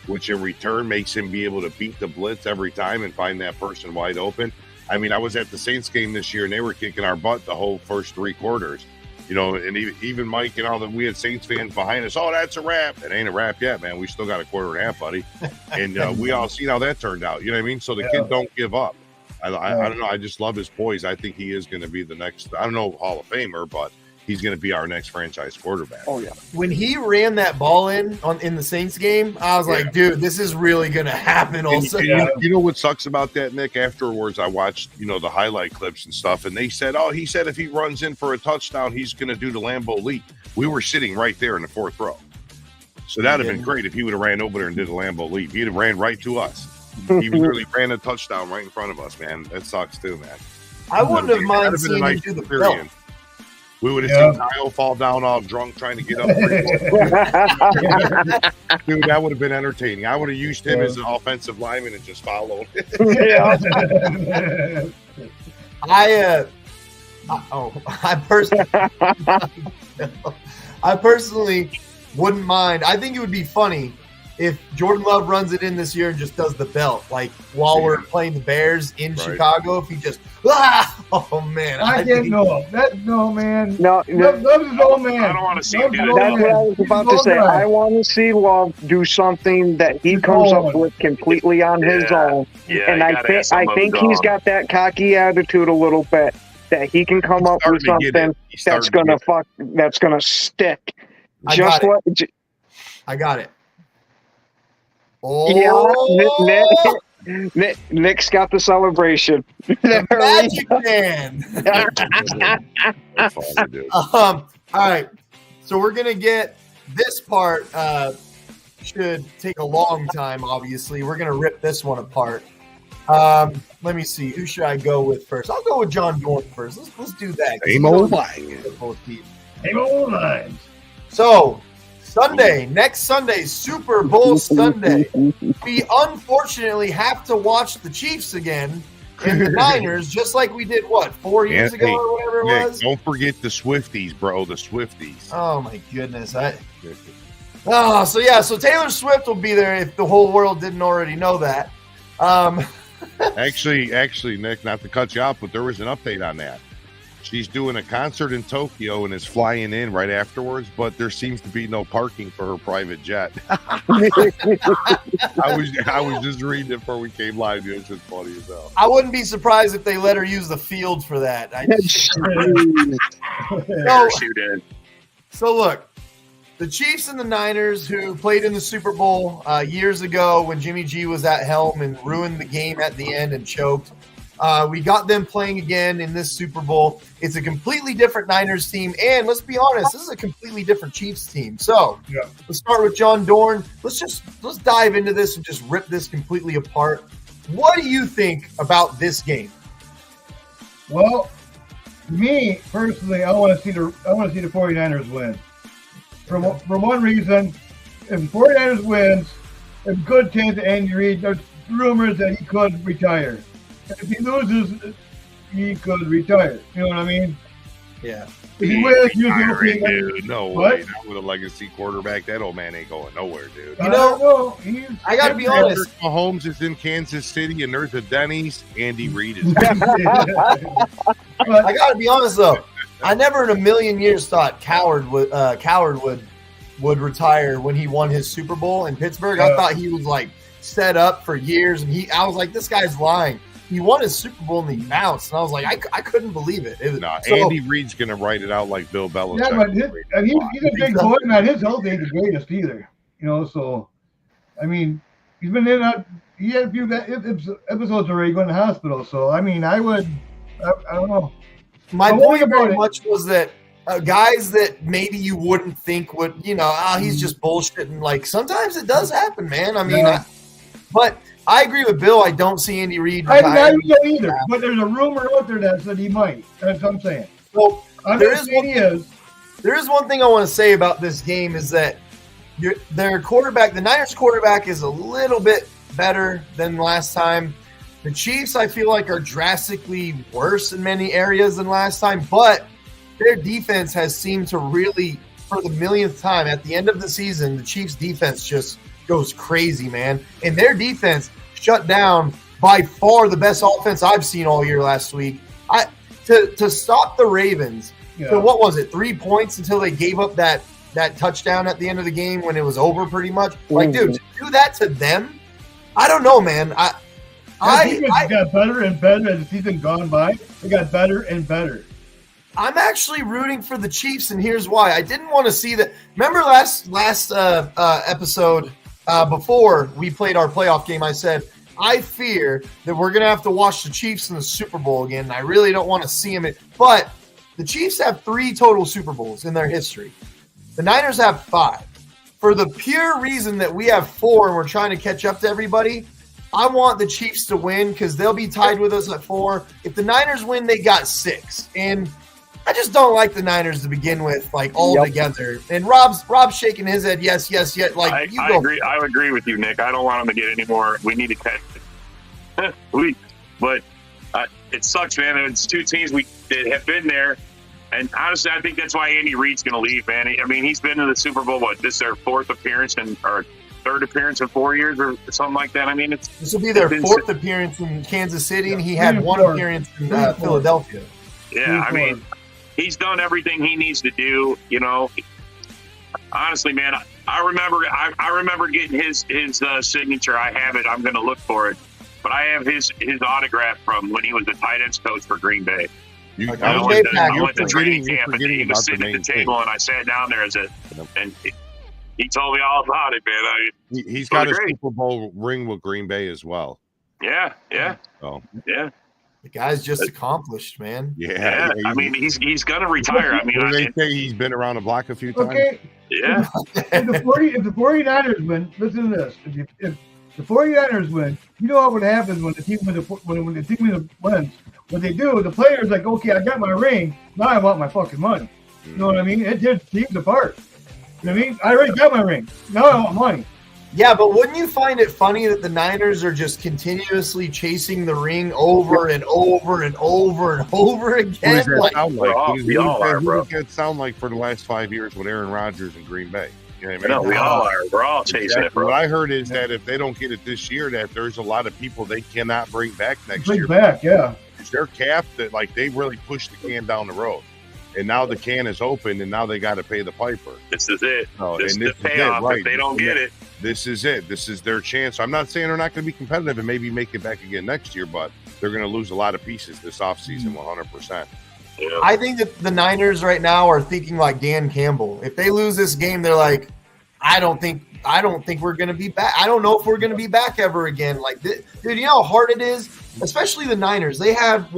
which in return makes him be able to beat the blitz every time and find that person wide open. I mean, I was at the Saints game this year, and they were kicking our butt the whole first 3 quarters. You know, and even Mike and all that, we had Saints fans behind us. Oh, that's a wrap. It ain't a wrap yet, man. We still got a quarter and a half, buddy. And we all seen how that turned out. You know what I mean? So the kid don't give up. I don't know. I just love his poise. I think he is going to be the next, I don't know, Hall of Famer, but he's going to be our next franchise quarterback. Oh, yeah. When he ran that ball in the Saints game, I was like, dude, this is really going to happen. Also, you know what sucks about that, Nick? Afterwards, I watched, the highlight clips and stuff, and they said, he said if he runs in for a touchdown, he's going to do the Lambeau leap. We were sitting right there in the 4th row. So that would have been great if he would have ran over there and did a Lambeau leap. He'd have ran right to us. He literally ran a touchdown right in front of us, man. That sucks too, man. I wouldn't have minded seeing him do the belt. We would have seen Kyle fall down all drunk trying to get up. Dude, that would have been entertaining. I would have used him as an offensive lineman and just followed. I personally wouldn't mind. I think it would be funny if Jordan Love runs it in this year and just does the belt, like while we're playing the Bears in Chicago, if he just, oh man, I can't know. No, man. No, Love is old man. I don't want to see him do that. That's what I was about to say. I want to see Love do something that he comes up with completely on his own. Yeah, and I think he's got that cocky attitude a little bit that he can come up with something that's gonna stick. I got it. Oh, yeah, Nick's got the celebration. Magic Man. All right, so we're gonna get this part. Should take a long time. Obviously, we're gonna rip this one apart. Let me see. Who should I go with first? I'll go with John Dorn first. Let's do that. Same old line. Same old lines. So. Next Sunday, Super Bowl Sunday. We unfortunately have to watch the Chiefs again and the Niners, just like we did, 4 years ago or whatever it was? Don't forget the Swifties, bro, the Swifties. Oh, my goodness. So Taylor Swift will be there if the whole world didn't already know that. Actually, Nick, not to cut you off, but there was an update on that. She's doing a concert in Tokyo and is flying in right afterwards, but there seems to be no parking for her private jet. I was just reading it before we came live. It was just funny as hell. I wouldn't be surprised if they let her use the field for that. So look, the Chiefs and the Niners, who played in the Super Bowl years ago when Jimmy G was at helm and ruined the game at the end and choked. We got them playing again in this Super Bowl. It's a completely different Niners team, and let's be honest, this is a completely different Chiefs team. So let's start with John Dorn. Let's dive into this and just rip this completely apart. What do you think about this game? Well, me personally, I want to see the 49ers win. For one reason, if the 49ers wins, there's a good chance that Andy Reid. There's rumors that he could retire. If he loses, he could retire. You know what I mean? Yeah. If he wins, dude, no way. Not with a legacy quarterback. That old man ain't going nowhere, dude. I got to be honest. Mahomes is in Kansas City, and there's a Denny's. Andy Reid is. I got to be honest, though. I never in a million years thought Coward would retire when he won his Super Bowl in Pittsburgh. I thought he was like set up for years, and I was like, this guy's lying. He won his Super Bowl and he bounced, and I was like, I couldn't believe it. Andy Reid's gonna write it out like Bill Belichick. Yeah, but he's a big boy, man. His health ain't the greatest either, So, I mean, he's been in. He had a few episodes already going to the hospital. So, I mean, I don't know. My point very much was that guys that maybe you wouldn't think would, he's just bullshitting. Like sometimes it does happen, man. I mean, but. I agree with Bill. I don't see Andy Reid. I don't either. But there's a rumor out there that said he might. That's what I'm saying. Well, there is one thing I want to say about this game is that their quarterback, the Niners quarterback, is a little bit better than last time. The Chiefs, I feel like, are drastically worse in many areas than last time, but their defense has seemed to really, for the millionth time, at the end of the season, the Chiefs' defense just goes crazy, man. And their defense shut down by far the best offense I've seen all year last week. To stop the Ravens, so what was it, 3 points until they gave up that touchdown at the end of the game when it was over pretty much? Like, dude, to do that to them, I don't know, man. I got better and better as the season gone by. It got better and better. I'm actually rooting for the Chiefs, and here's why. I didn't want to see that. Remember last episode before we played our playoff game, I said, I fear that we're going to have to watch the Chiefs in the Super Bowl again, and I really don't want to see them. But the Chiefs have 3 total Super Bowls in their history. The Niners have 5. For the pure reason that we have 4 and we're trying to catch up to everybody, I want the Chiefs to win because they'll be tied with us at 4. If the Niners win, they got 6. And I just don't like the Niners to begin with, like, all together. And Rob's shaking his head, yes. Like, I agree. I agree with you, Nick. I don't want them to get any more. We need to catch it. But it sucks, man. It's 2 teams that have been there. And honestly, I think that's why Andy Reid's going to leave, man. I mean, he's been to the Super Bowl, this is their 4th appearance or 3rd appearance in 4 years or something like that. I mean, this will be their 4th appearance in Kansas City, and he had 1 appearance in Philadelphia. Yeah, I mean, he's done everything he needs to do. You know, honestly, man, I remember getting his signature. I have it. I'm going to look for it, but I have his autograph from when he was the tight ends coach for Green Bay. I went to training camp, and he was sitting at the table, and I sat down there and he told me all about it, man. He's got a Super Bowl ring with Green Bay as well. Yeah. Oh. Yeah. The guy's just accomplished, man. Yeah. I mean, he's going to retire. I mean, they say he's been around the block a few times. Okay. Yeah. If the 49ers win, listen to this. If the 49ers win, you know what would happen when the team wins? What they do, the players like, okay, I got my ring. Now I want my fucking money. You know what I mean? It just teams apart. You know what I mean? I already got my ring. Now I want money. Yeah, but wouldn't you find it funny that the Niners are just continuously chasing the ring over and over and over and over again? What does that sound like for the last 5 years with Aaron Rodgers and Green Bay? You know what I mean? No, we all are. We're all chasing it, bro. What I heard is that if they don't get it this year, that there's a lot of people they cannot bring back next year. Yeah. They're capped that, like, they really pushed the can down the road. And now the can is open, and now they got to pay the piper. This is it. This is the it, payoff right. if they don't get it. This is it. This is their chance. I'm not saying they're not going to be competitive and maybe make it back again next year, but they're going to lose a lot of pieces this offseason, 100%. Yeah. I think that the Niners right now are thinking like Dan Campbell. If they lose this game, they're like, I don't think we're going to be back. I don't know if we're going to be back ever again. Like, dude, you know how hard it is? Especially the Niners. They have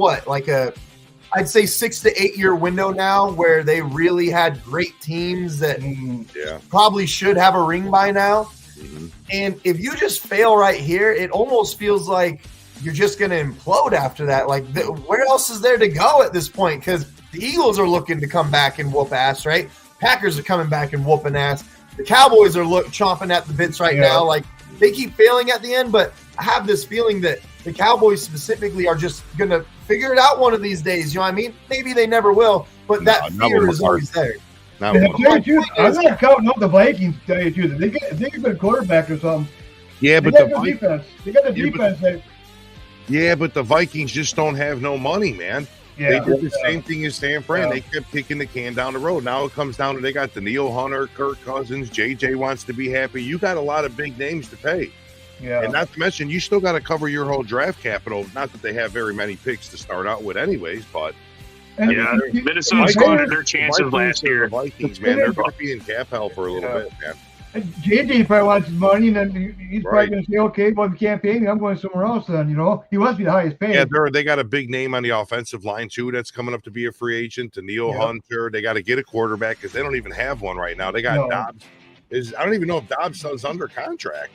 I'd say 6 to 8 year window now where they really had great teams that probably should have a ring by now. Mm-hmm. And if you just fail right here, it almost feels like you're just going to implode after that. Like, where else is there to go at this point? Because the Eagles are looking to come back and whoop ass, right? Packers are coming back and whooping ass. The Cowboys are chomping at the bits right now. Like, they keep failing at the end, but I have this feeling that the Cowboys specifically are just going to figure it out one of these days. You know what I mean? Maybe they never will, but that fear is always there. I'm not counting up the Vikings, to tell you the truth. If they get a quarterback or something, yeah, but the defense. They got the defense. But the Vikings just don't have no money, man. They did the same thing as San Fran. They kept kicking the can down the road. Now it comes down to they got Daniil Hunter, Kirk Cousins, JJ wants to be happy. You got a lot of big names to pay. Yeah. And not to mention, you still got to cover your whole draft capital. Not that they have very many picks to start out with anyways, but Minnesota squandered their chances last year. The Vikings, man, they're going to be in cap hell for a little bit, man. JJ probably wants his money, and then he's probably going to say, okay, well, if you can't pay me, I'm going somewhere else then, you know. He wants to be the highest paid. Yeah, they got a big name on the offensive line, too, that's coming up to be a free agent. Daniil Hunter. They got to get a quarterback because they don't even have one right now. They got Dobbs. I don't even know if Dobbs is under contract.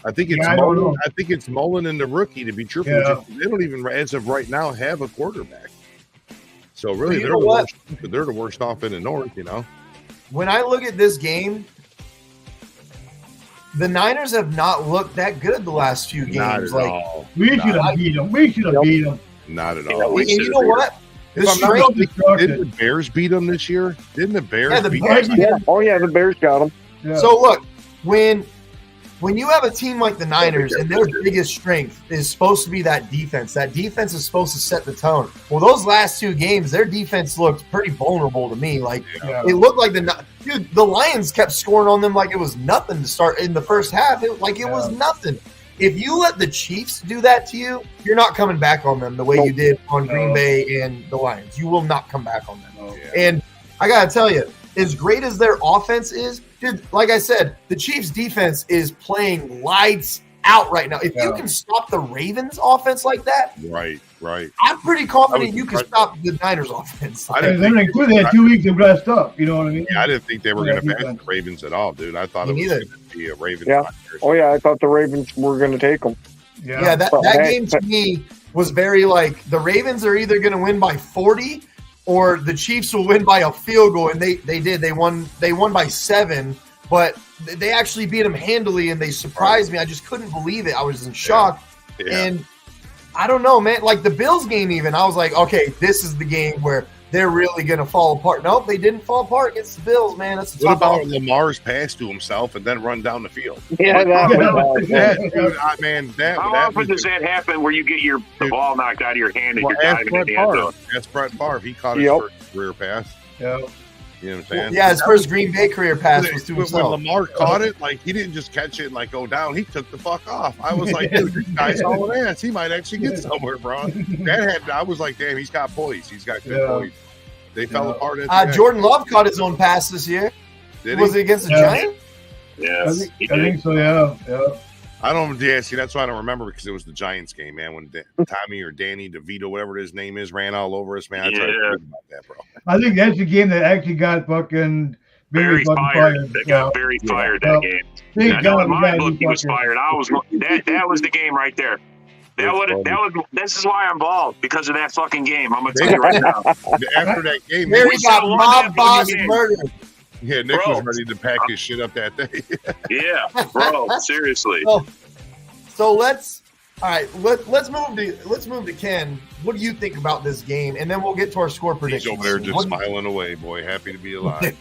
I think it's Mullen. I think it's Mullen and the rookie, to be truthful. Yeah. They don't even, as of right now, have a quarterback. So really, they're the worst off in the North, you know. When I look at this game, the Niners have not looked that good the last few games. Not at Like all. We should have beat them. We should have beat them. Not at Yeah, all. we and you should've know beat what? The If I'm not strength, mistaken, didn't the Bears beat them this year? Didn't the Bears Yeah, the beat Bears them? Yeah. Oh yeah, the Bears got him. Yeah. So look, when you have a team like the Niners and their biggest strength is supposed to be that defense is supposed to set the tone. Well, those last two games, their defense looked pretty vulnerable to me. Like it looked like the Lions kept scoring on them like it was nothing to start in the first half. It was nothing. If you let the Chiefs do that to you, you're not coming back on them the way you did on Green Bay and the Lions. You will not come back on them. And I got to tell you, as great as their offense is, dude, like I said, the Chiefs' defense is playing lights out right now. If you can stop the Ravens' offense like that, Right. I'm pretty confident you can stop the Niners' offense. I They didn't think had 2 weeks of rest up. You know what I mean? I didn't think they were Yeah, going to pass defense. the Ravens at all, dude. I thought Me it was neither. going to be a Ravens. Yeah. Niners. Oh yeah, I thought the Ravens were going to take them. Yeah, that But hey, game to me was very like the Ravens are either going to win by 40 or the Chiefs will win by a field goal, and they did. They won by 7, but they actually beat them handily, and they surprised me. I just couldn't believe it. I was in shock, Yeah. and I don't know, man. Like the Bills game, even I was like, okay, this is the game where they're really going to fall apart. Nope, they didn't fall apart against the Bills, man. That's the What top about offense. Lamar's pass to himself and then run down the field? Yeah, That, dude, How often does that happen where you get the ball knocked out of your hand and Well, you're ask diving in Brett the end Favre. zone? That's Brett Favre. He caught his Yep. first career pass. Yeah. You know what I'm saying? Yeah, his first Green Bay career pass was to When himself. Lamar caught it, like he didn't just catch it and like go down. He took the fuck off. I was like, dude, this guy's hauling ass. He might actually get somewhere, bro. I was like, damn, he's got poise. He's got good poise. They fell apart at the end. Jordan Love caught his own pass this year. Did he? Was it against the Yeah. Giants? Yes, I think so. Yeah. I don't. Yeah, see, that's why I don't remember because it was the Giants game, man. When Tommy or Danny DeVito, whatever his name is, ran all over us, man. I tried to think about that, bro. I think that's the game that actually got fucking very fucking fired. They got very fired that game. Thank I know God in we my got book these he was fuckers. fired. That was the game right there. This is why I'm bald, because of that fucking game. I'm gonna tell you right now. After that game, There he got won mob that boss fucking game. murdered. yeah, Nick Bro. was ready to pack his shit up that day. Yeah, bro, seriously. So let's move to Ken. What do you think about this game? And then we'll get to our score He's predictions. over there just What- smiling away, boy, happy to be alive.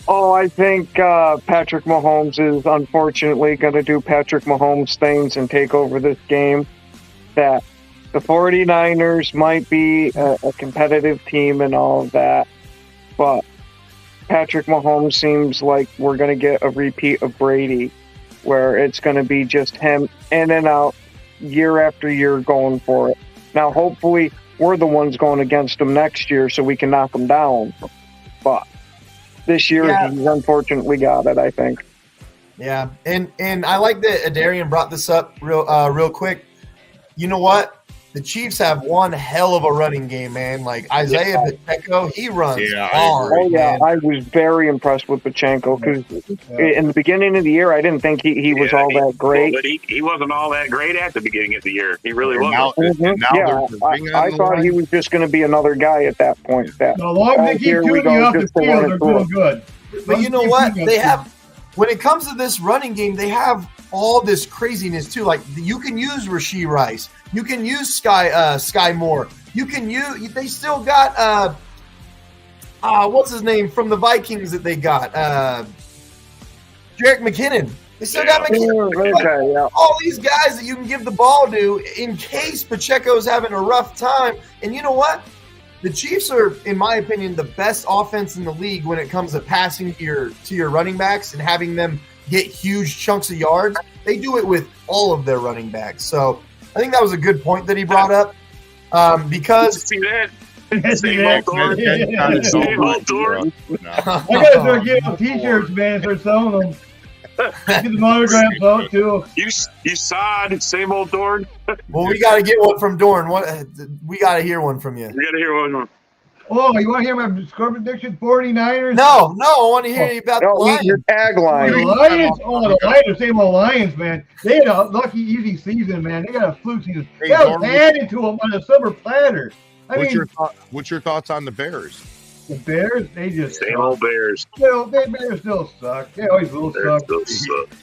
Oh, I think Patrick Mahomes is unfortunately going to do Patrick Mahomes things and take over this game. That the 49ers might be a competitive team and all of that, but Patrick Mahomes seems like we're going to get a repeat of Brady, where it's going to be just him in and out year after year going for it. Now, hopefully, we're the ones going against him next year so we can knock him down. But this year, he's unfortunately got it, I think. Yeah, and I like that Adarian brought this up real quick. You know what? The Chiefs have one hell of a running game, man. Like Isaiah Pacheco, he runs hard. Oh, yeah. man. I was very impressed with Pachenko because in the beginning of the year, I didn't think he was all that great. But he wasn't all that great at the beginning of the year. He really And wasn't. I thought he was just going to be another guy at that point. That The longer they keep here we shooting you go, off the just to field, run they're it through. doing good. But you know what? They have, when it comes to this running game, they have all this craziness too. Like you can use Rashee Rice, you can use Sky Moore, you can use. They still got what's his name from the Vikings that they got Jerick McKinnon. They still got McKinnon. Okay, yeah. All these guys that you can give the ball to in case Pacheco's having a rough time. And you know what? The Chiefs are, in my opinion, the best offense in the league when it comes to passing to your running backs and having them get huge chunks of yards. They do it with all of their running backs. So I think that was a good point that he brought up because See that? Same old Dort. Same old Dort. I gotta start getting up t-shirts, man, and start selling them. Get the autographs out too. You saw it, same old Dorn. well, we got to get one from Dorn. We got to hear one from you. We got to hear one. Oh, you want to hear my score prediction? 49ers? No, I want to hear you about the Lions. Your tagline. The Lions? Oh, the Lions, same old Lions, man. They had a lucky, easy season, man. They got a fluke season. Hey, That was Dorn, handed to them on a silver platter. What's your thoughts on the Bears? The Bears, they just Same old Bears. Bears still suck. They always will suck.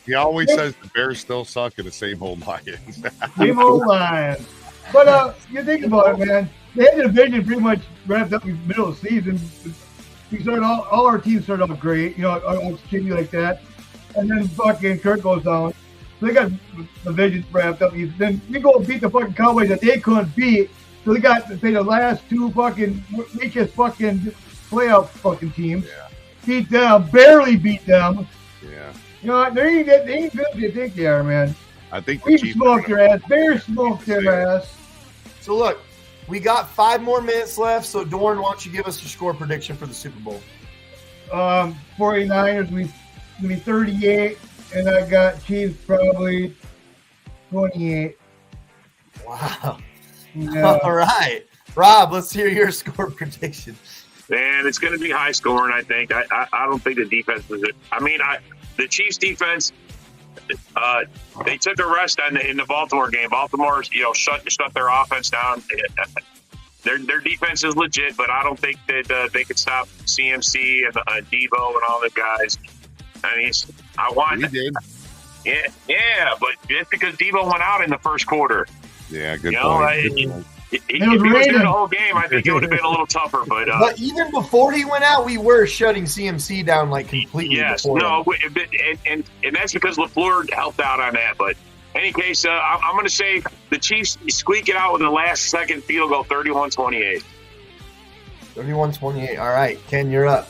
He always says the Bears still suck and the same old Lions. Same old Lions. But you think about it, man. They had the division pretty much wrapped up in the middle of the season. We started all our teams started off great, I'll give you like that. And then fucking Kirk goes down. So they got the division wrapped up. Then we go beat the fucking Cowboys that they couldn't beat. So they got to play the last two fucking weakest fucking playoff fucking teams. Yeah. Beat them, barely beat them. Yeah. They ain't good as you think they are, man. I think We smoked their ass. Bears smoked their ass. So look, we got 5 more minutes left. So Dorn, why don't you give us your score prediction for the Super Bowl? 49ers, we 38, and I got Chiefs probably 28. Wow. Yeah. All right. Rob, let's hear your score prediction. Man, it's going to be high scoring, I think. I don't think the defense is it. I mean, the Chiefs defense, they took a rest in the Baltimore game. Baltimore, shut their offense down. Their defense is legit, but I don't think that they could stop CMC and Debo and all the guys. I mean, We did. Yeah, but just because Debo went out in the first quarter. Yeah, good point. If he was there the whole game, I think it would have been a little tougher. But even before he went out, we were shutting CMC down like completely. Yes, before and that's because LaFleur helped out on that. But in any case, I'm going to say the Chiefs squeak it out with the last second field goal, 31-28. 31-28. All right, Ken, you're up.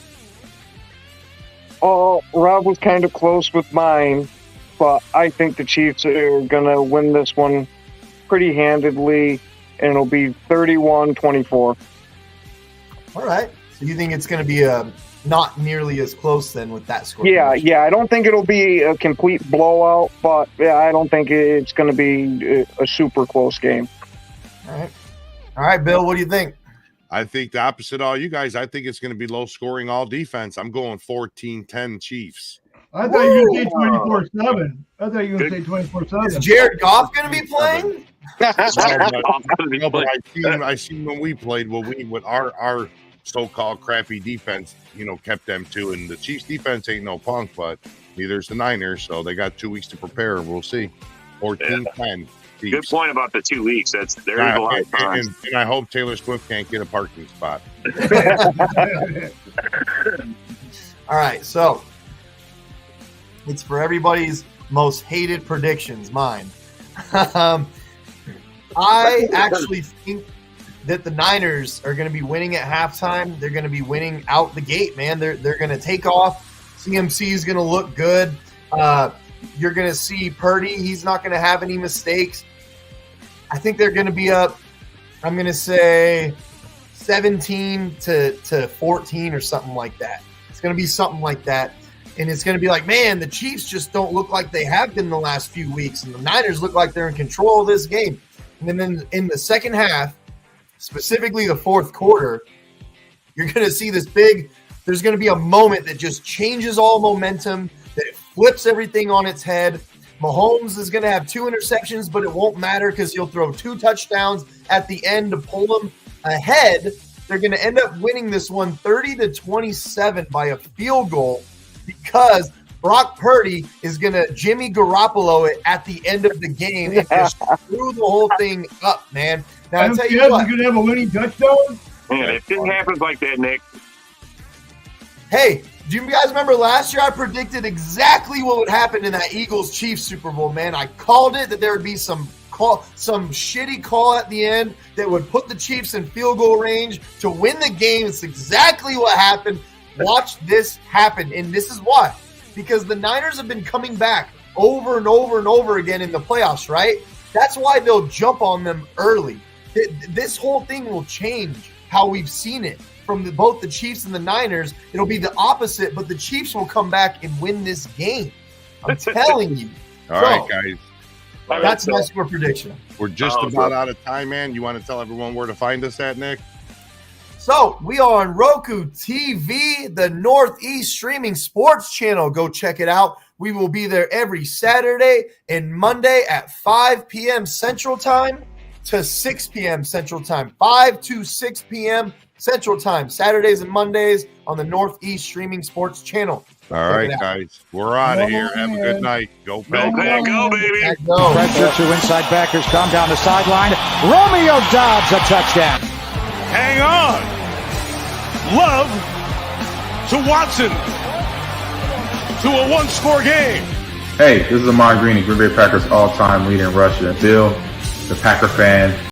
Oh, Rob was kind of close with mine, but I think the Chiefs are going to win this one pretty handedly, and it'll be 31-24. All right. So you think it's going to be not nearly as close then with that score? Yeah. I don't think it'll be a complete blowout, but I don't think it's going to be a super close game. All right, Bill, what do you think? I think the opposite of all you guys. I think it's going to be low scoring all defense. I'm going 14-10 Chiefs. I thought you were going to say 24-7. I thought you were going to say 24-7. Is Jared Goff going to be playing? No, but I seen when we played, what our so-called crappy defense, kept them to, and the Chiefs defense ain't no punk, but neither's the Niners, so they got 2 weeks to prepare, and we'll see. 14-10. Chiefs. Good point about the 2 weeks. There's a lot of time. And I hope Taylor Swift can't get a parking spot. All right, so it's for everybody's most hated predictions, mine. I actually think that the Niners are going to be winning at halftime. They're going to be winning out the gate, man. They're going to take off. CMC is going to look good. You're going to see Purdy. He's not going to have any mistakes. I think they're going to be up, I'm going to say 17 to 14 or something like that. It's going to be something like that. And it's going to be like, man, the Chiefs just don't look like they have been the last few weeks. And the Niners look like they're in control of this game. And then in the second half, specifically the fourth quarter, you're going to see there's going to be a moment that just changes all momentum, that it flips everything on its head. Mahomes is going to have 2 interceptions, but it won't matter because he'll throw 2 touchdowns at the end to pull them ahead. They're going to end up winning this one 30-27 by a field goal because Brock Purdy is going to Jimmy Garoppolo it at the end of the game and just screw the whole thing up, man. Now, I'll tell you what. He's going to have a winning touchdown? Man, if it happens like that, Nick. Hey, do you guys remember last year I predicted exactly what would happen in that Eagles-Chiefs Super Bowl, man? I called it that there would be some shitty call at the end that would put the Chiefs in field goal range to win the game. It's exactly what happened. Watch this happen, and this is why. Because the Niners have been coming back over and over and over again in the playoffs, right? That's why they'll jump on them early. This whole thing will change how we've seen it from both the Chiefs and the Niners. It'll be the opposite, but the Chiefs will come back and win this game. I'm telling you. All right, guys. That's my score prediction. We're just about out of time, man. You want to tell everyone where to find us at, Nick? So we are on Roku TV, the Northeast streaming sports channel. Go check it out. We will be there every Saturday and Monday at 5 p.m. Central Time. to 6 p.m. Central Time. 5 to 6 p.m. Central Time, Saturdays and Mondays on the Northeast Streaming Sports Channel. All right, guys. We're out of here. Have a good night. Go Pack. Go, baby. Go. Pressure to inside backers come down the sideline. Romeo Dobbs, a touchdown. Hang on. Love to Watson to a one-score game. Hey, this is Ahman Green, Green Bay Packers all-time leader in rushing. Bill, the Packer fan,